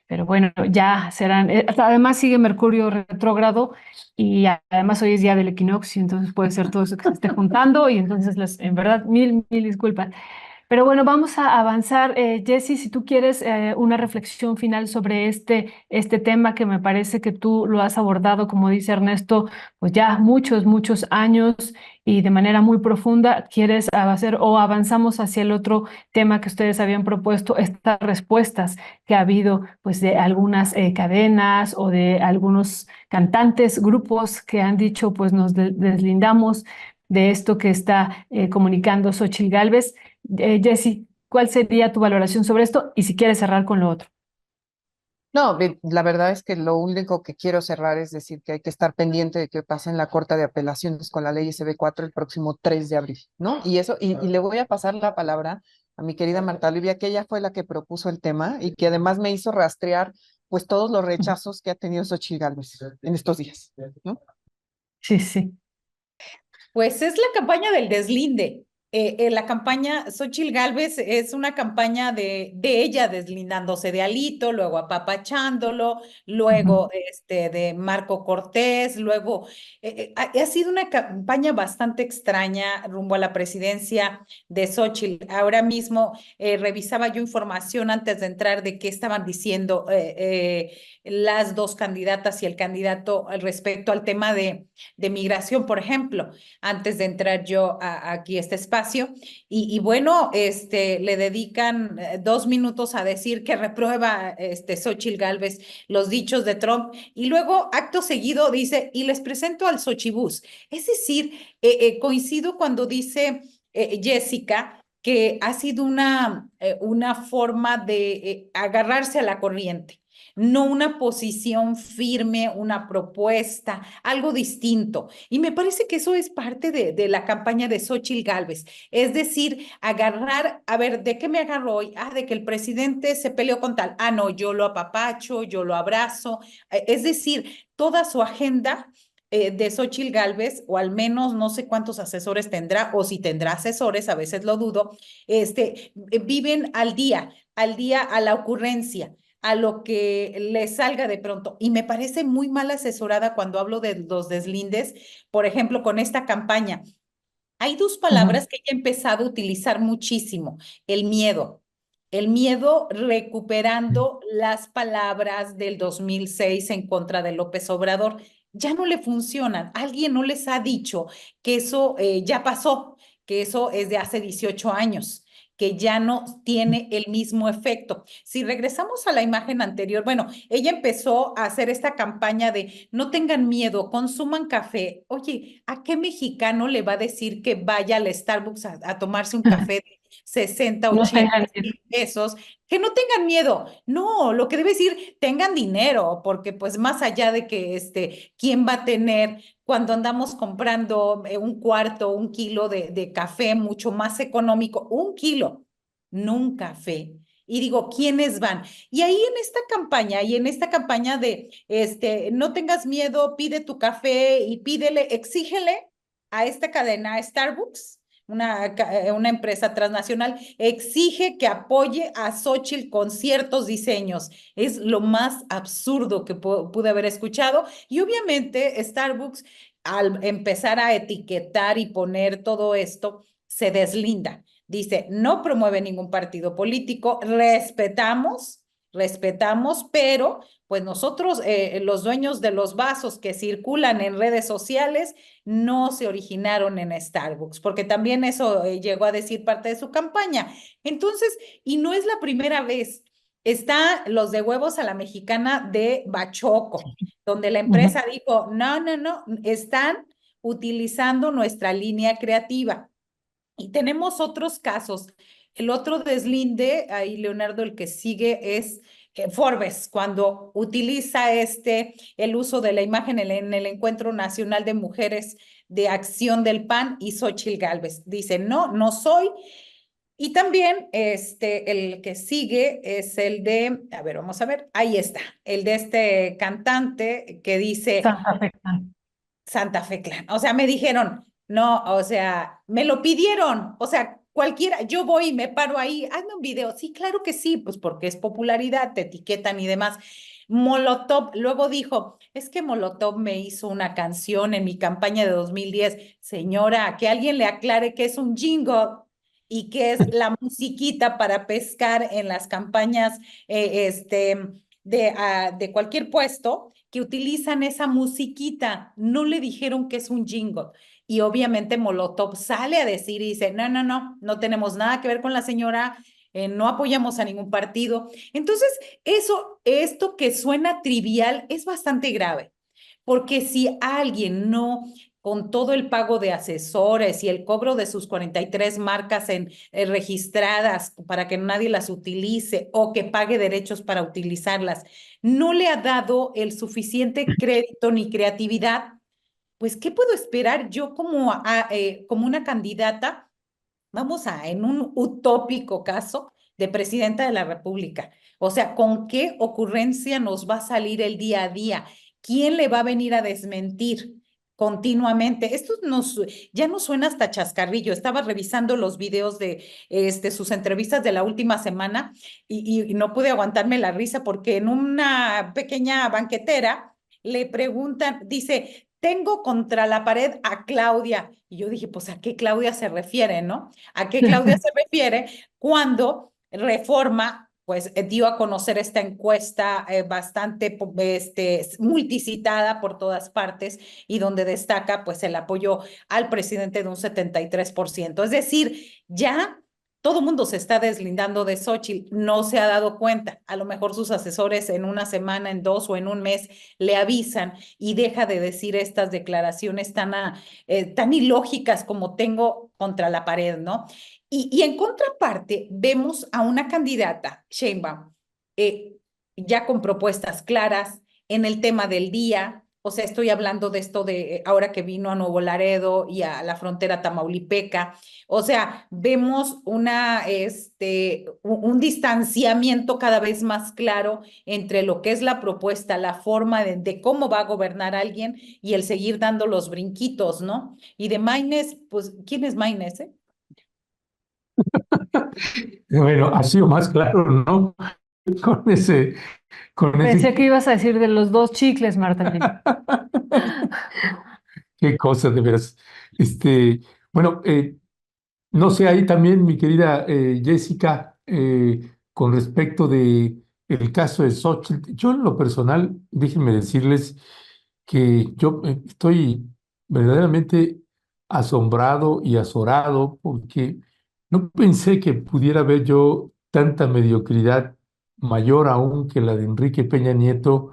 pero bueno, ya serán. Además sigue Mercurio retrógrado y además hoy es día del equinoccio, entonces puede ser todo eso que se esté juntando y entonces en verdad mil disculpas. Pero bueno, vamos a avanzar. Jessy, si tú quieres una reflexión final sobre este tema que me parece que tú lo has abordado, como dice Ernesto, pues ya muchos años y de manera muy profunda, ¿quieres hacer o avanzamos hacia el otro tema que ustedes habían propuesto, estas respuestas que ha habido pues de algunas cadenas o de algunos cantantes, grupos que han dicho pues nos deslindamos de esto que está comunicando Xóchitl Gálvez? Jessy, ¿cuál sería tu valoración sobre esto? Y si quieres cerrar con lo otro. No, la verdad es que lo único que quiero cerrar es decir que hay que estar pendiente de que pase en la Corte de Apelaciones con la ley SB 4 el próximo 3 de abril, ¿no? Y eso, y le voy a pasar la palabra a mi querida Marta Olivia, que ella fue la que propuso el tema y que además me hizo rastrear pues todos los rechazos que ha tenido Xóchitl Gálvez en estos días, ¿no? Sí. Pues es la campaña del deslinde. La campaña Xóchitl Gálvez es una campaña de ella deslindándose de Alito, luego apapachándolo, luego de Marco Cortés, luego ha sido una campaña bastante extraña rumbo a la presidencia de Xóchitl. Ahora mismo revisaba yo información antes de entrar de qué estaban diciendo las dos candidatas y el candidato respecto al tema de migración, por ejemplo, antes de entrar yo aquí a este espacio. Y bueno, le dedican 2 minutos a decir que reprueba Xóchitl Gálvez los dichos de Trump y luego acto seguido dice, y les presento al Xochibús. Es decir, coincido cuando dice Jessica que ha sido una forma de agarrarse a la corriente, no una posición firme, una propuesta, algo distinto. Y me parece que eso es parte de la campaña de Xóchitl Gálvez. Es decir, agarrar, a ver, ¿de qué me agarro hoy? De que el presidente se peleó con tal. No, yo lo apapacho, yo lo abrazo. Es decir, toda su agenda de Xóchitl Gálvez, o al menos no sé cuántos asesores tendrá, o si tendrá asesores, a veces lo dudo, viven al día, a la ocurrencia, a lo que le salga de pronto. Y me parece muy mal asesorada cuando hablo de los deslindes, por ejemplo, con esta campaña. Hay dos palabras que ella ha empezado a utilizar muchísimo: el miedo. El miedo recuperando las palabras del 2006 en contra de López Obrador. Ya no le funcionan. Alguien no les ha dicho que eso ya pasó, que eso es de hace 18 años, que ya no tiene el mismo efecto. Si regresamos a la imagen anterior, bueno, ella empezó a hacer esta campaña de no tengan miedo, consuman café. Oye, ¿a qué mexicano le va a decir que vaya al Starbucks a tomarse un café de 60, No 80 tengan miedo. pesos? Que no tengan miedo. No, lo que debe decir, tengan dinero, porque pues más allá de que ¿quién va a tener cuando andamos comprando un cuarto, un kilo de café mucho más económico, un kilo, no un café? Y digo, ¿quiénes van? Y ahí en esta campaña de, no tengas miedo, pide tu café y pídele, exígele a esta cadena, a Starbucks, una empresa transnacional, exige que apoye a Xóchitl con ciertos diseños. Es lo más absurdo que pude haber escuchado. Y obviamente Starbucks, al empezar a etiquetar y poner todo esto, se deslinda. Dice, no promueve ningún partido político, respetamos, pero pues nosotros, los dueños de los vasos que circulan en redes sociales, no se originaron en Starbucks, porque también eso llegó a decir parte de su campaña. Entonces, y no es la primera vez. Está los de huevos a la mexicana de Bachoco, donde la empresa dijo, no, están utilizando nuestra línea creativa. Y tenemos otros casos. El otro deslinde, ahí Leonardo, el que sigue es Forbes, cuando utiliza el uso de la imagen en el Encuentro Nacional de Mujeres de Acción del PAN y Xóchitl Gálvez. Dice, no soy. Y también el que sigue es el de, a ver, vamos a ver, ahí está, el de este cantante que dice, Santa Fe Clan. Santa Fe Clan. O sea, me dijeron, no, o sea, me lo pidieron. O sea, cualquiera, yo voy y me paro ahí, hazme un video. Sí, claro que sí, pues porque es popularidad, te etiquetan y demás. Molotov luego dijo, es que Molotov me hizo una canción en mi campaña de 2010. Señora, que alguien le aclare que es un jingle y que es la musiquita para pescar en las campañas de cualquier puesto que utilizan esa musiquita. No le dijeron que es un jingle. Y obviamente Molotov sale a decir y dice, no tenemos nada que ver con la señora, no apoyamos a ningún partido. Entonces, esto que suena trivial es bastante grave, porque si alguien no, con todo el pago de asesores y el cobro de sus 43 marcas registradas para que nadie las utilice o que pague derechos para utilizarlas, no le ha dado el suficiente crédito ni creatividad, pues, ¿qué puedo esperar yo como una candidata? Vamos en un utópico caso de presidenta de la República. O sea, ¿con qué ocurrencia nos va a salir el día a día? ¿Quién le va a venir a desmentir continuamente? Ya no suena hasta chascarrillo. Estaba revisando los videos de sus entrevistas de la última semana y no pude aguantarme la risa porque en una pequeña banquetera le preguntan, dice, tengo contra la pared a Claudia. Y yo dije, pues, ¿a qué Claudia se refiere, no? ¿A qué Claudia se refiere cuando Reforma pues dio a conocer esta encuesta bastante multicitada por todas partes y donde destaca pues el apoyo al presidente de un 73%? Es decir, ya todo el mundo se está deslindando de Xóchitl, no se ha dado cuenta. A lo mejor sus asesores en una semana, en dos o en un mes le avisan y deja de decir estas declaraciones tan ilógicas como tengo contra la pared, ¿no? Y en contraparte, vemos a una candidata, Sheinbaum, eh, ya con propuestas claras en el tema del día. O sea, estoy hablando de esto de ahora que vino a Nuevo Laredo y a la frontera tamaulipeca. O sea, vemos un distanciamiento cada vez más claro entre lo que es la propuesta, la forma de cómo va a gobernar alguien y el seguir dando los brinquitos, ¿no? Y de Maynes, pues, ¿quién es Maynes, eh? Bueno, ha sido más claro, ¿no? Con ese, con ese. Pensé que ibas a decir de los dos chicles, Marta Livia. Qué cosa, de veras. Bueno, no sé, ahí también, mi querida Jessica, con respecto de el caso de Xochitl. Yo en lo personal, déjenme decirles que yo estoy verdaderamente asombrado y azorado porque no pensé que pudiera ver yo tanta mediocridad mayor aún que la de Enrique Peña Nieto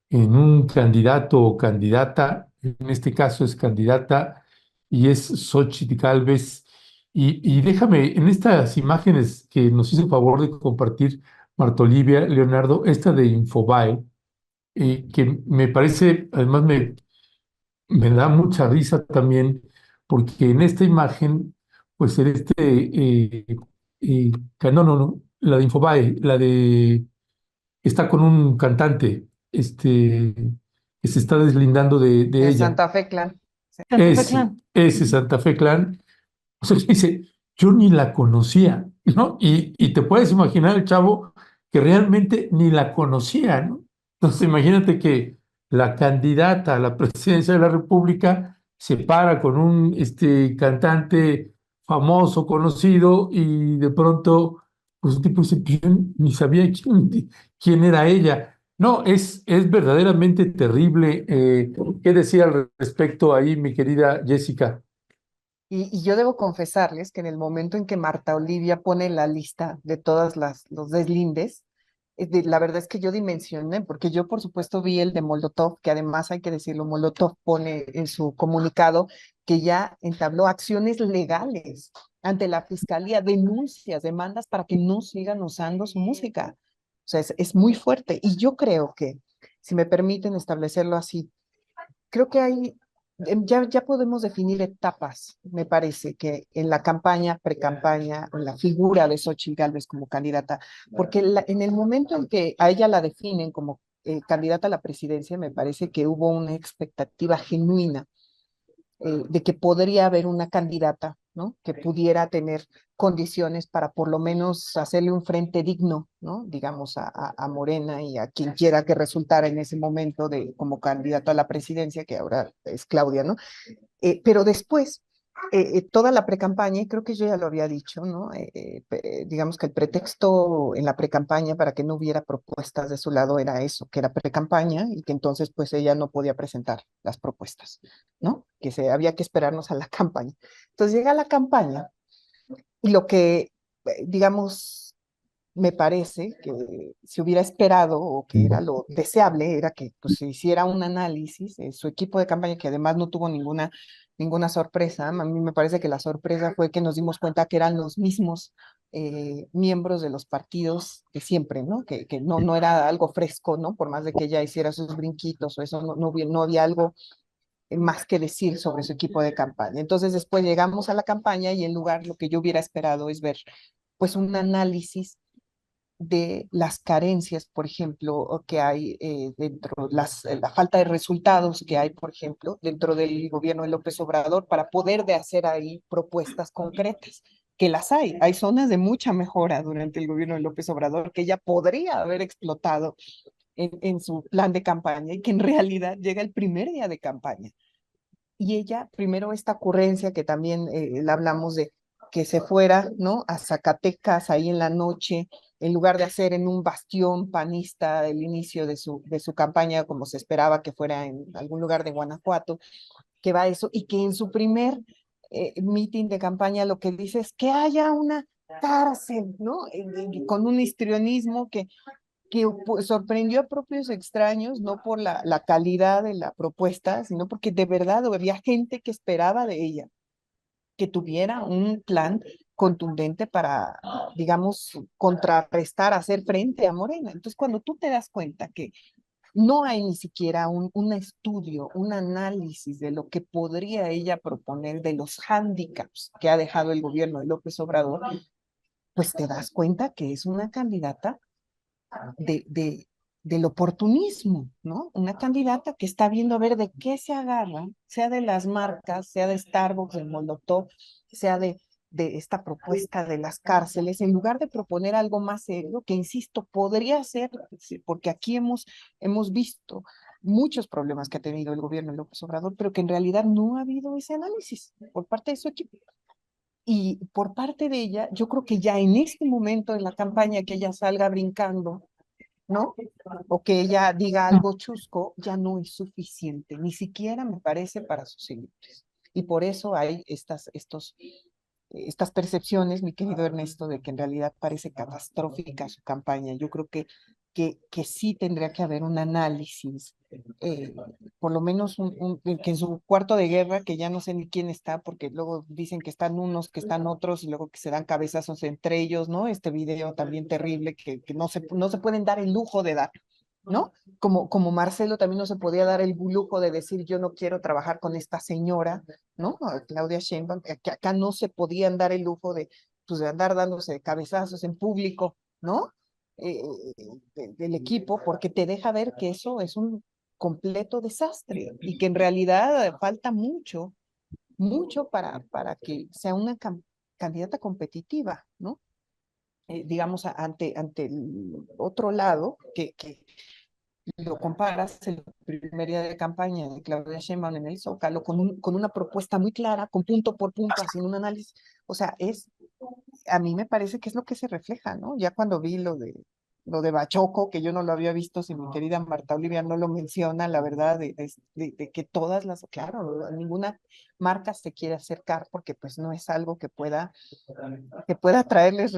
en un candidato o candidata. En este caso es candidata y es Xochitl Gálvez. Y déjame, en estas imágenes que nos hizo favor de compartir Marta Olivia, Leonardo, esta de Infobae, que me parece, además me da mucha risa también, porque en esta imagen, pues en no, no, no, la de Infobae, la de, está con un cantante, que se está deslindando de De ella. Santa Fe Clan. Sí. Santa Fe Clan. Ese Santa Fe Clan. O sea, que dice, yo ni la conocía, ¿no? Y te puedes imaginar el chavo que realmente ni la conocía, ¿no? Entonces, imagínate que la candidata a la presidencia de la República se para con un cantante famoso, conocido, y de pronto, pues un tipo dice, "Pues yo ni sabía quién era ella". No, es verdaderamente terrible. ¿Qué decía al respecto ahí, mi querida Jessica? Y yo debo confesarles que en el momento en que Marta Olivia pone la lista de todas los deslindes, la verdad es que yo dimensioné, porque yo por supuesto vi el de Molotov, que además hay que decirlo, Molotov pone en su comunicado que ya entabló acciones legales ante la fiscalía, denuncias, demandas para que no sigan usando su música. O sea, es muy fuerte. Y yo creo que, si me permiten establecerlo así, creo que hay, ya podemos definir etapas, me parece, que en la campaña, precampaña, en la figura de Xochitl Gálvez como candidata, porque en el momento en que a ella la definen como candidata a la presidencia, me parece que hubo una expectativa genuina de que podría haber una candidata, ¿no? Que pudiera tener condiciones para por lo menos hacerle un frente digno, ¿no? Digamos, a Morena y a quien quiera que resultara en ese momento como candidato a la presidencia, que ahora es Claudia, ¿no? Pero después, toda la precampaña, y creo que yo ya lo había dicho, ¿no? Digamos que el pretexto en la precampaña para que no hubiera propuestas de su lado era eso, que era precampaña y que entonces pues ella no podía presentar las propuestas, ¿no? Que había que esperarnos a la campaña. Entonces llega la campaña y lo que, digamos, me parece que se hubiera esperado o que era lo deseable era que pues, se hiciera un análisis, su equipo de campaña que además no tuvo ninguna sorpresa. A mí me parece que la sorpresa fue que nos dimos cuenta que eran los mismos miembros de los partidos de siempre, ¿no? Que no era algo fresco, ¿no? Por más de que ella hiciera sus brinquitos o eso, no había algo más que decir sobre su equipo de campaña. Entonces después llegamos a la campaña y en lugar lo que yo hubiera esperado es ver pues un análisis de las carencias, por ejemplo, que hay la falta de resultados que hay, por ejemplo, dentro del gobierno de López Obrador para poder de hacer ahí propuestas concretas, que las hay zonas de mucha mejora durante el gobierno de López Obrador que ella podría haber explotado en su plan de campaña y que en realidad llega el primer día de campaña. Y ella, primero esta ocurrencia que también la hablamos de que se fuera, ¿no? A Zacatecas ahí en la noche, en lugar de hacer en un bastión panista el inicio de su campaña, como se esperaba que fuera en algún lugar de Guanajuato, que va eso, y que en su primer meeting de campaña lo que dice es que haya una cárcel, ¿no? Con un histrionismo que pues, sorprendió a propios extraños, no por la calidad de la propuesta, sino porque de verdad había gente que esperaba de ella que tuviera un plan contundente para, digamos, contrarrestar, hacer frente a Morena. Entonces, cuando tú te das cuenta que no hay ni siquiera un estudio, un análisis de lo que podría ella proponer, de los hándicaps que ha dejado el gobierno de López Obrador, pues te das cuenta que es una candidata de, de, del oportunismo, ¿no? Una candidata que está viendo a ver de qué se agarra, sea de las marcas, sea de Starbucks, de Molotov, sea de esta propuesta de las cárceles, en lugar de proponer algo más serio, que insisto, podría ser, porque aquí hemos visto muchos problemas que ha tenido el gobierno de López Obrador, pero que en realidad no ha habido ese análisis por parte de su equipo. Y por parte de ella, yo creo que ya en este momento en la campaña que ella salga brincando, ¿no? O que ella diga algo chusco, ya no es suficiente, ni siquiera me parece para sus seguidores. Y por eso hay estas percepciones, mi querido Ernesto, de que en realidad parece catastrófica su campaña. Yo creo que sí tendría que haber un análisis, por lo menos que en su cuarto de guerra, que ya no sé ni quién está, porque luego dicen que están unos, que están otros, y luego que se dan cabezazos entre ellos, ¿no? Este video también terrible que no se pueden dar el lujo de dar. ¿No? Como Marcelo también no se podía dar el lujo de decir yo no quiero trabajar con esta señora, ¿no? Claudia Sheinbaum, que acá no se podían dar el lujo pues, de andar dándose cabezazos en público, ¿no? Del equipo, porque te deja ver que eso es un completo desastre y que en realidad falta mucho, mucho para que sea una candidata competitiva, ¿no? Digamos, ante el otro lado, que lo comparas el primer día de campaña de Claudia Sheinbaum en el Zócalo con una propuesta muy clara, con punto por punto, haciendo un análisis, o sea, a mí me parece que es lo que se refleja, ¿no? Ya cuando vi lo de Bachoco, que yo no lo había visto, si mi querida Marta Olivia no lo menciona, la verdad, de que todas claro, ninguna marca se quiere acercar porque pues no es algo que pueda traerles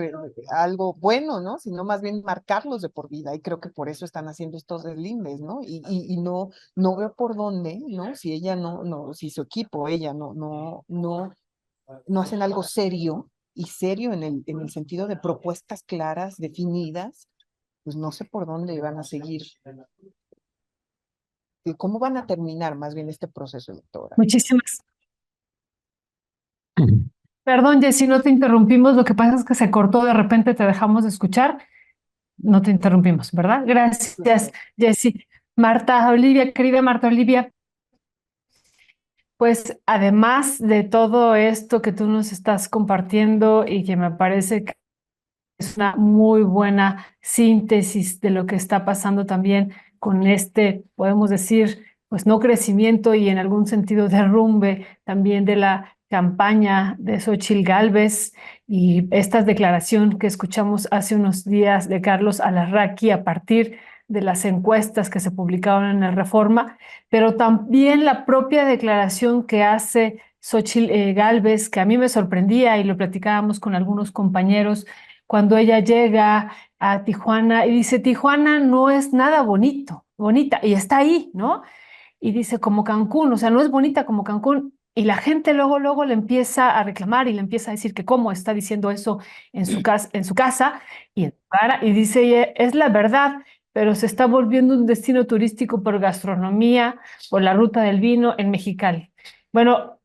algo bueno, ¿no? Sino más bien marcarlos de por vida. Y creo que por eso están haciendo estos deslindes, ¿no? Y no veo por dónde, ¿no? Si ella si su equipo, ella no hacen algo serio, y serio en el sentido de propuestas claras, definidas, pues no sé por dónde van a seguir. Y cómo van a terminar más bien este proceso electoral. Muchísimas. Perdón, Jessy, no te interrumpimos. Lo que pasa es que se cortó, de repente te dejamos de escuchar. No te interrumpimos, ¿verdad? Gracias, Jessy. Marta Olivia, querida Marta Olivia, pues además de todo esto que tú nos estás compartiendo y que me parece que es una muy buena síntesis de lo que está pasando también con este, podemos decir, pues no crecimiento y en algún sentido derrumbe también de la campaña de Xóchitl Gálvez y esta declaración que escuchamos hace unos días de Carlos Alarraqui a partir de las encuestas que se publicaron en el Reforma, pero también la propia declaración que hace Xóchitl Gálvez, que a mí me sorprendía y lo platicábamos con algunos compañeros cuando ella llega a Tijuana y dice, Tijuana no es nada bonita, y está ahí, ¿no? Y dice, como Cancún, o sea, no es bonita como Cancún. Y la gente luego le empieza a reclamar y le empieza a decir que cómo está diciendo eso en su casa y en su cara, y dice, es la verdad, pero se está volviendo un destino turístico por gastronomía, por la ruta del vino en Mexicali. Bueno,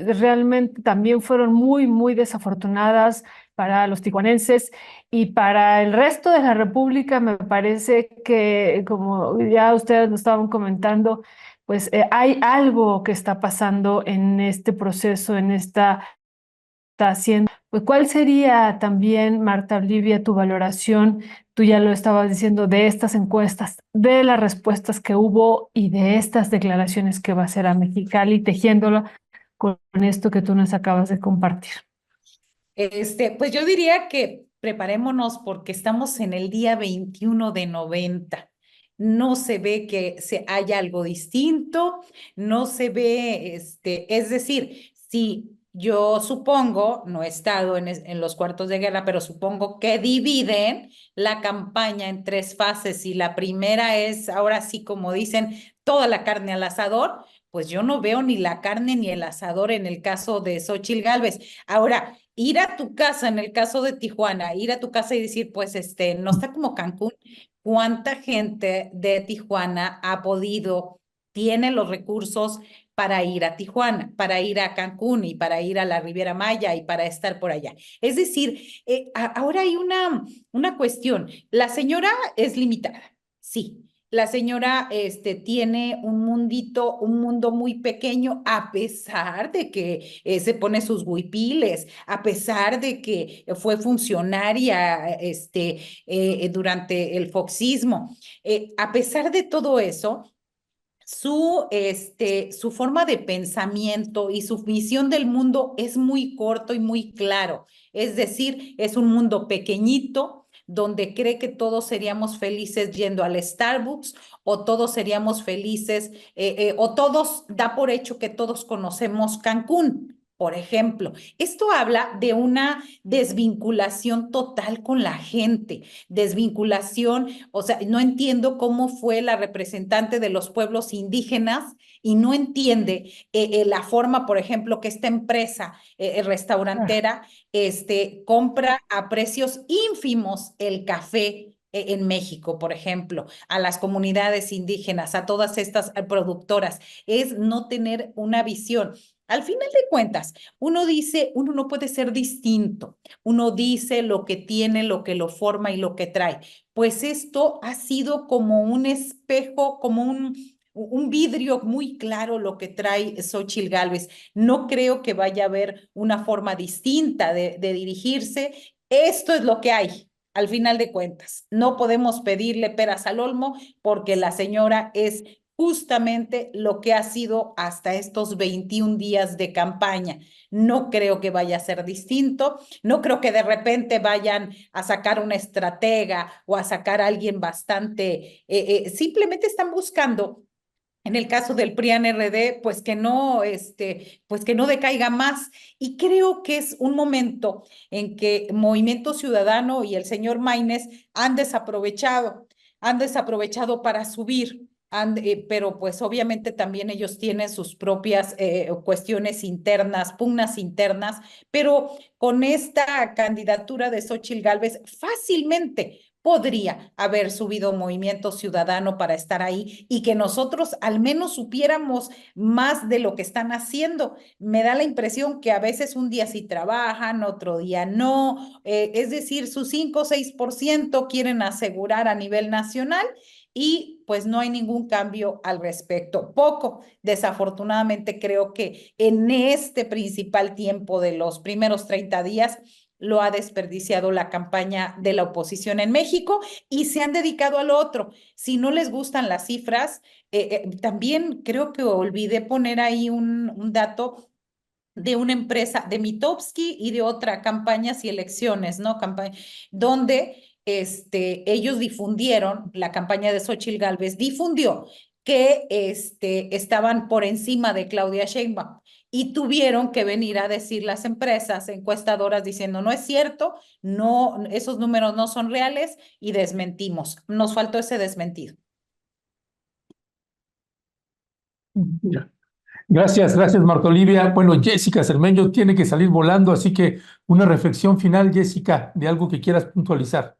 realmente también fueron muy desafortunadas para los tijuanenses y para el resto de la República. Me parece que, como ya ustedes lo estaban comentando, pues hay algo que está pasando en este proceso, en esta está haciendo. Pues, ¿cuál sería también, Marta Olivia, tu valoración? Tú ya lo estabas diciendo de estas encuestas, de las respuestas que hubo y de estas declaraciones que va a hacer a Mexicali, tejiéndolo con esto que tú nos acabas de compartir. Pues yo diría que preparémonos porque estamos en el día 21 de 90. No se ve que haya algo distinto, no se ve, es decir, si yo supongo, no he estado en los cuartos de guerra, pero supongo que dividen la campaña en tres fases y la primera es, ahora sí, como dicen, toda la carne al asador. Pues yo no veo ni la carne ni el asador en el caso de Xóchitl Gálvez. Ahora, ir a tu casa, en el caso de Tijuana, ir a tu casa y decir, pues, no está como Cancún. ¿Cuánta gente de Tijuana ha podido, tiene los recursos para ir a Tijuana, para ir a Cancún y para ir a la Riviera Maya y para estar por allá? Es decir, ahora hay una cuestión. La señora es limitada, sí. La señora tiene un mundo muy pequeño, a pesar de que se pone sus huipiles, a pesar de que fue funcionaria durante el foxismo. A pesar de todo eso, su forma de pensamiento y su visión del mundo es muy corto y muy claro. Es decir, es un mundo pequeñito donde cree que todos seríamos felices yendo al Starbucks o todos seríamos felices o todos, da por hecho que todos conocemos Cancún. Por ejemplo, esto habla de una desvinculación total con la gente, desvinculación, o sea, no entiendo cómo fue la representante de los pueblos indígenas y no entiende la forma, por ejemplo, que esta empresa restaurantera compra a precios ínfimos el café en México, por ejemplo, a las comunidades indígenas, a todas estas productoras, es no tener una visión. Al final de cuentas, uno dice, uno no puede ser distinto, uno dice lo que tiene, lo que lo forma y lo que trae. Pues esto ha sido como un espejo, como un vidrio muy claro lo que trae Xóchitl Gálvez. No creo que vaya a haber una forma distinta de dirigirse. Esto es lo que hay. Al final de cuentas, no podemos pedirle peras al olmo porque la señora es justamente lo que ha sido hasta estos 21 días de campaña. No creo que vaya a ser distinto, no creo que de repente vayan a sacar una estratega o a sacar a alguien bastante, simplemente están buscando en el caso del PRIAN-RD, pues que no decaiga más. Y creo que es un momento en que Movimiento Ciudadano y el señor Maínez han desaprovechado para subir. Pero pues obviamente también ellos tienen sus propias cuestiones internas, pugnas internas, pero con esta candidatura de Xóchitl Gálvez fácilmente podría haber subido Movimiento Ciudadano para estar ahí y que nosotros al menos supiéramos más de lo que están haciendo. Me da la impresión que a veces un día sí trabajan, otro día no, es decir, su 5 o 6% quieren asegurar a nivel nacional y pues no hay ningún cambio al respecto. Poco, desafortunadamente creo que en este principal tiempo de los primeros 30 días lo ha desperdiciado la campaña de la oposición en México y se han dedicado al otro. Si no les gustan las cifras, también creo que olvidé poner ahí un dato de una empresa, de Mitofsky y de otra campañas y elecciones, ¿no? Donde ellos difundieron, la campaña de Xóchitl Gálvez difundió que estaban por encima de Claudia Sheinbaum y tuvieron que venir a decir las empresas encuestadoras diciendo no es cierto, no, esos números no son reales y desmentimos. Nos faltó ese desmentido. Ya. Gracias, Marta Olivia. Bueno, Jessica Cermeño tiene que salir volando, así que una reflexión final, Jessica, de algo que quieras puntualizar.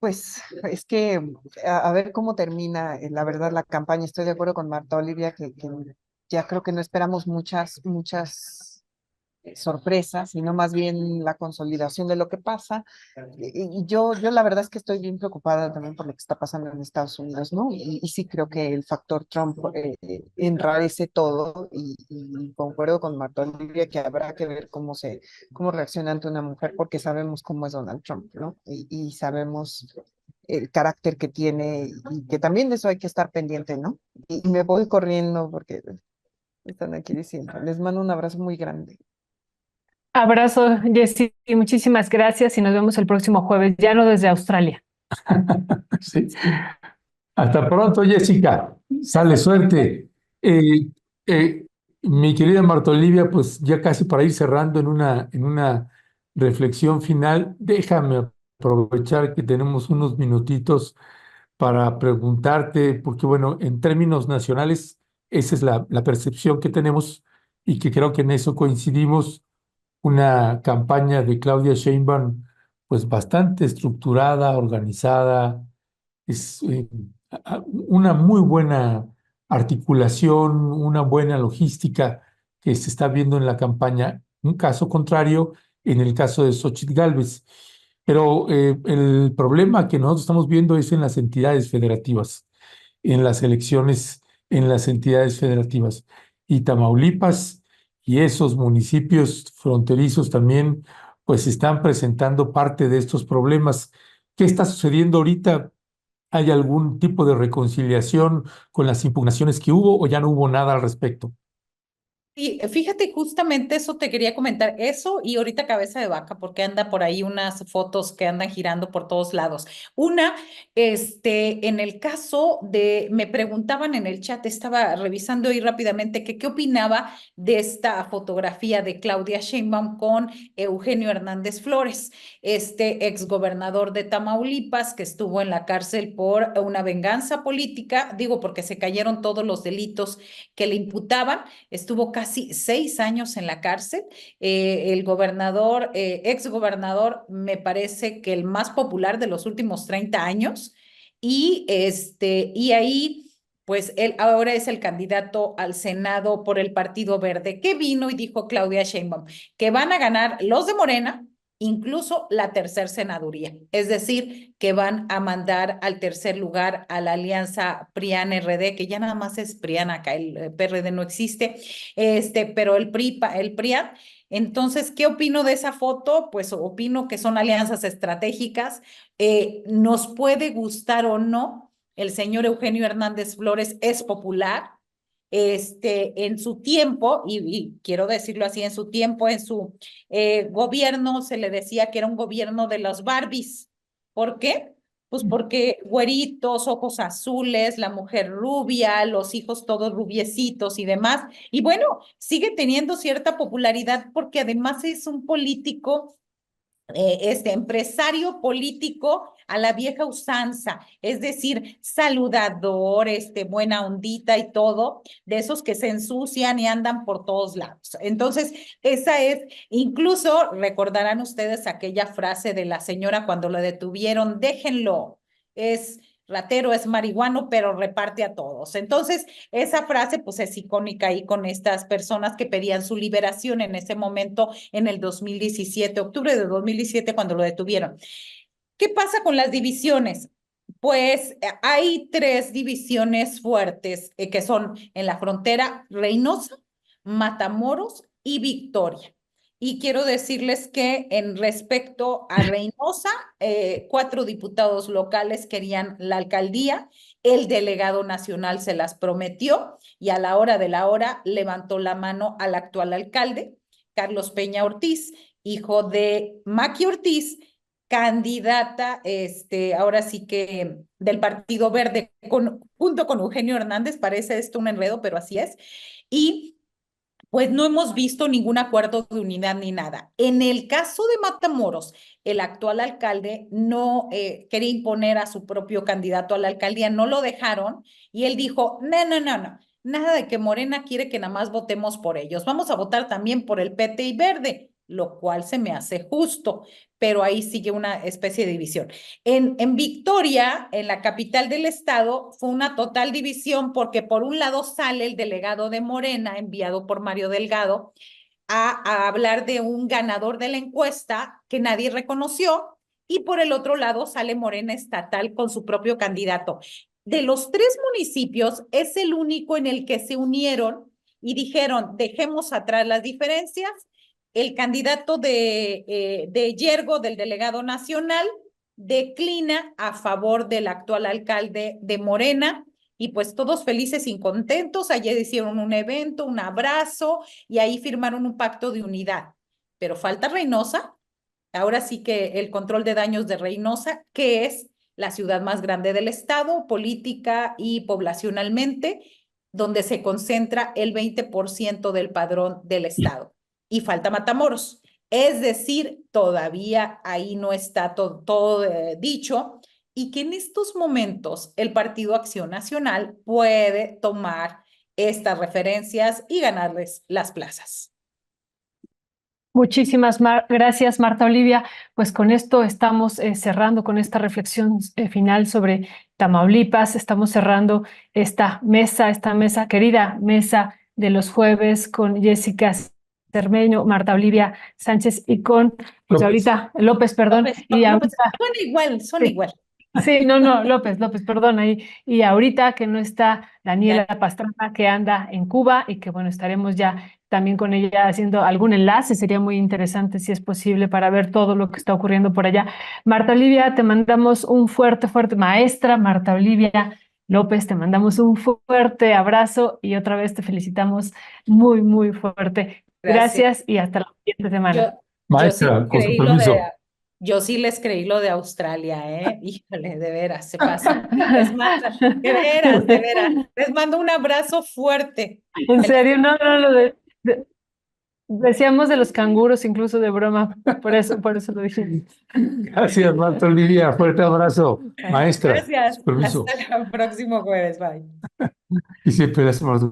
Pues es que a ver cómo termina, la verdad, la campaña. Estoy de acuerdo con Marta Olivia que ya creo que no esperamos muchas sorpresas, sino más bien la consolidación de lo que pasa. Y yo la verdad es que estoy bien preocupada también por lo que está pasando en Estados Unidos, ¿no? Y sí creo que el factor Trump enrarece todo y concuerdo con Marta Olivia que habrá que ver cómo reacciona ante una mujer porque sabemos cómo es Donald Trump, ¿no? Y sabemos el carácter que tiene y que también de eso hay que estar pendiente, ¿no? Y me voy corriendo porque están aquí diciendo. Les mando un abrazo muy grande. Abrazo, Jessy, muchísimas gracias y nos vemos el próximo jueves, ya no desde Australia. Sí. Hasta pronto, Jessica. Sale suerte. Eh, eh, Mi querida Marta Olivia, pues ya casi para ir cerrando en una reflexión final, déjame aprovechar que tenemos unos minutitos para preguntarte, porque bueno, en términos nacionales, esa es la percepción que tenemos y que creo que en eso coincidimos, una campaña de Claudia Sheinbaum, pues bastante estructurada, organizada, es una muy buena articulación, una buena logística que se está viendo en la campaña. Un caso contrario en el caso de Xóchitl Gálvez. Pero el problema que nosotros estamos viendo es en las entidades federativas, en las elecciones en las entidades federativas. Y Tamaulipas y esos municipios fronterizos también, pues están presentando parte de estos problemas. ¿Qué está sucediendo ahorita? ¿Hay algún tipo de reconciliación con las impugnaciones que hubo o ya no hubo nada al respecto? Sí, fíjate, justamente eso te quería comentar, eso y ahorita cabeza de vaca, porque anda por ahí unas fotos que andan girando por todos lados. Una, en el caso de, me preguntaban en el chat, estaba revisando ahí rápidamente que qué opinaba de esta fotografía de Claudia Sheinbaum con Eugenio Hernández Flores, este exgobernador de Tamaulipas que estuvo en la cárcel por una venganza política, digo porque se cayeron todos los delitos que le imputaban. Estuvo casi 6 años en la cárcel. El gobernador, exgobernador, me parece que el más popular de los últimos 30 años. Y ahí, pues él ahora es el candidato al Senado por el Partido Verde. ¿Qué vino y dijo Claudia Sheinbaum? Que van a ganar los de Morena, incluso la tercer senaduría. Es decir, que van a mandar al tercer lugar a la alianza PRIAN-RD, que ya nada más es PRIAN acá, el PRD no existe, pero el PRIAN. Entonces, ¿qué opino de esa foto? Pues opino que son alianzas estratégicas. Nos puede gustar o no, el señor Eugenio Hernández Flores es popular, en su tiempo, y quiero decirlo así, en su tiempo, en su gobierno, se le decía que era un gobierno de los Barbies. ¿Por qué? Pues porque güeritos, ojos azules, la mujer rubia, los hijos todos rubiecitos y demás. Y bueno, sigue teniendo cierta popularidad porque además es un político, empresario político a la vieja usanza, es decir, saludador, buena ondita y todo, de esos que se ensucian y andan por todos lados. Entonces, esa es, incluso recordarán ustedes aquella frase de la señora cuando lo detuvieron, déjenlo, es ratero, es marihuano, pero reparte a todos. Entonces, esa frase pues es icónica ahí con estas personas que pedían su liberación en ese momento, en el 2017, octubre de 2017, cuando lo detuvieron. ¿Qué pasa con las divisiones? Pues hay 3 divisiones fuertes que son en la frontera: Reynosa, Matamoros y Victoria. Y quiero decirles que en respecto a Reynosa, 4 diputados locales querían la alcaldía, el delegado nacional se las prometió y a la hora de la hora levantó la mano al actual alcalde, Carlos Peña Ortiz, hijo de Maqui Ortiz, candidata, ahora sí que del Partido Verde, junto con Eugenio Hernández. Parece esto un enredo, pero así es. Y pues no hemos visto ningún acuerdo de unidad ni nada. En el caso de Matamoros, el actual alcalde no quería imponer a su propio candidato a la alcaldía, no lo dejaron y él dijo, no, no, no, no, nada de que Morena quiere que nada más votemos por ellos, vamos a votar también por el PT y Verde, lo cual se me hace justo, pero ahí sigue una especie de división. En Victoria, en la capital del estado, fue una total división porque por un lado sale el delegado de Morena, enviado por Mario Delgado, a hablar de un ganador de la encuesta que nadie reconoció, y por el otro lado sale Morena estatal con su propio candidato. De los 3 municipios, es el único en el que se unieron y dijeron, dejemos atrás las diferencias. El candidato de Yergo, del delegado nacional, declina a favor del actual alcalde de Morena, y pues todos felices y contentos. Ayer hicieron un evento, un abrazo, y ahí firmaron un pacto de unidad. Pero falta Reynosa, ahora sí que el control de daños de Reynosa, que es la ciudad más grande del estado, política y poblacionalmente, donde se concentra el 20% del padrón del estado. Y falta Matamoros. Es decir, todavía ahí no está todo dicho, y que en estos momentos el Partido Acción Nacional puede tomar estas referencias y ganarles las plazas. Muchísimas gracias, Marta Olivia. Pues con esto estamos cerrando con esta reflexión final sobre Tamaulipas. Estamos cerrando esta mesa, querida mesa de los jueves, con Jessica Cermeño, Marta Olivia Sánchez y con López. ahorita López, perdón. López, y López, ahorita, son igual, son sí. igual. Sí, no, López, perdón, y ahorita que no está Daniela Pastrana, que anda en Cuba y que bueno, estaremos ya también con ella haciendo algún enlace, sería muy interesante si es posible para ver todo lo que está ocurriendo por allá. Marta Olivia, te mandamos un fuerte maestra, Marta Olivia López, te mandamos un fuerte abrazo y otra vez te felicitamos muy fuerte. Gracias. Gracias y hasta la siguiente semana. Yo sí Maestra, les con su creí lo de, permiso. yo sí les creí lo de Australia, ¿eh? Híjole, de veras, se pasan. Les mando, de veras. Les mando un abrazo fuerte. En serio, no, decíamos de los canguros incluso de broma, por eso lo dije. Gracias, Marta Olivia. Fuerte abrazo. Maestra, con Gracias. su permiso. Hasta el próximo jueves. Bye. Y siempre le hacemos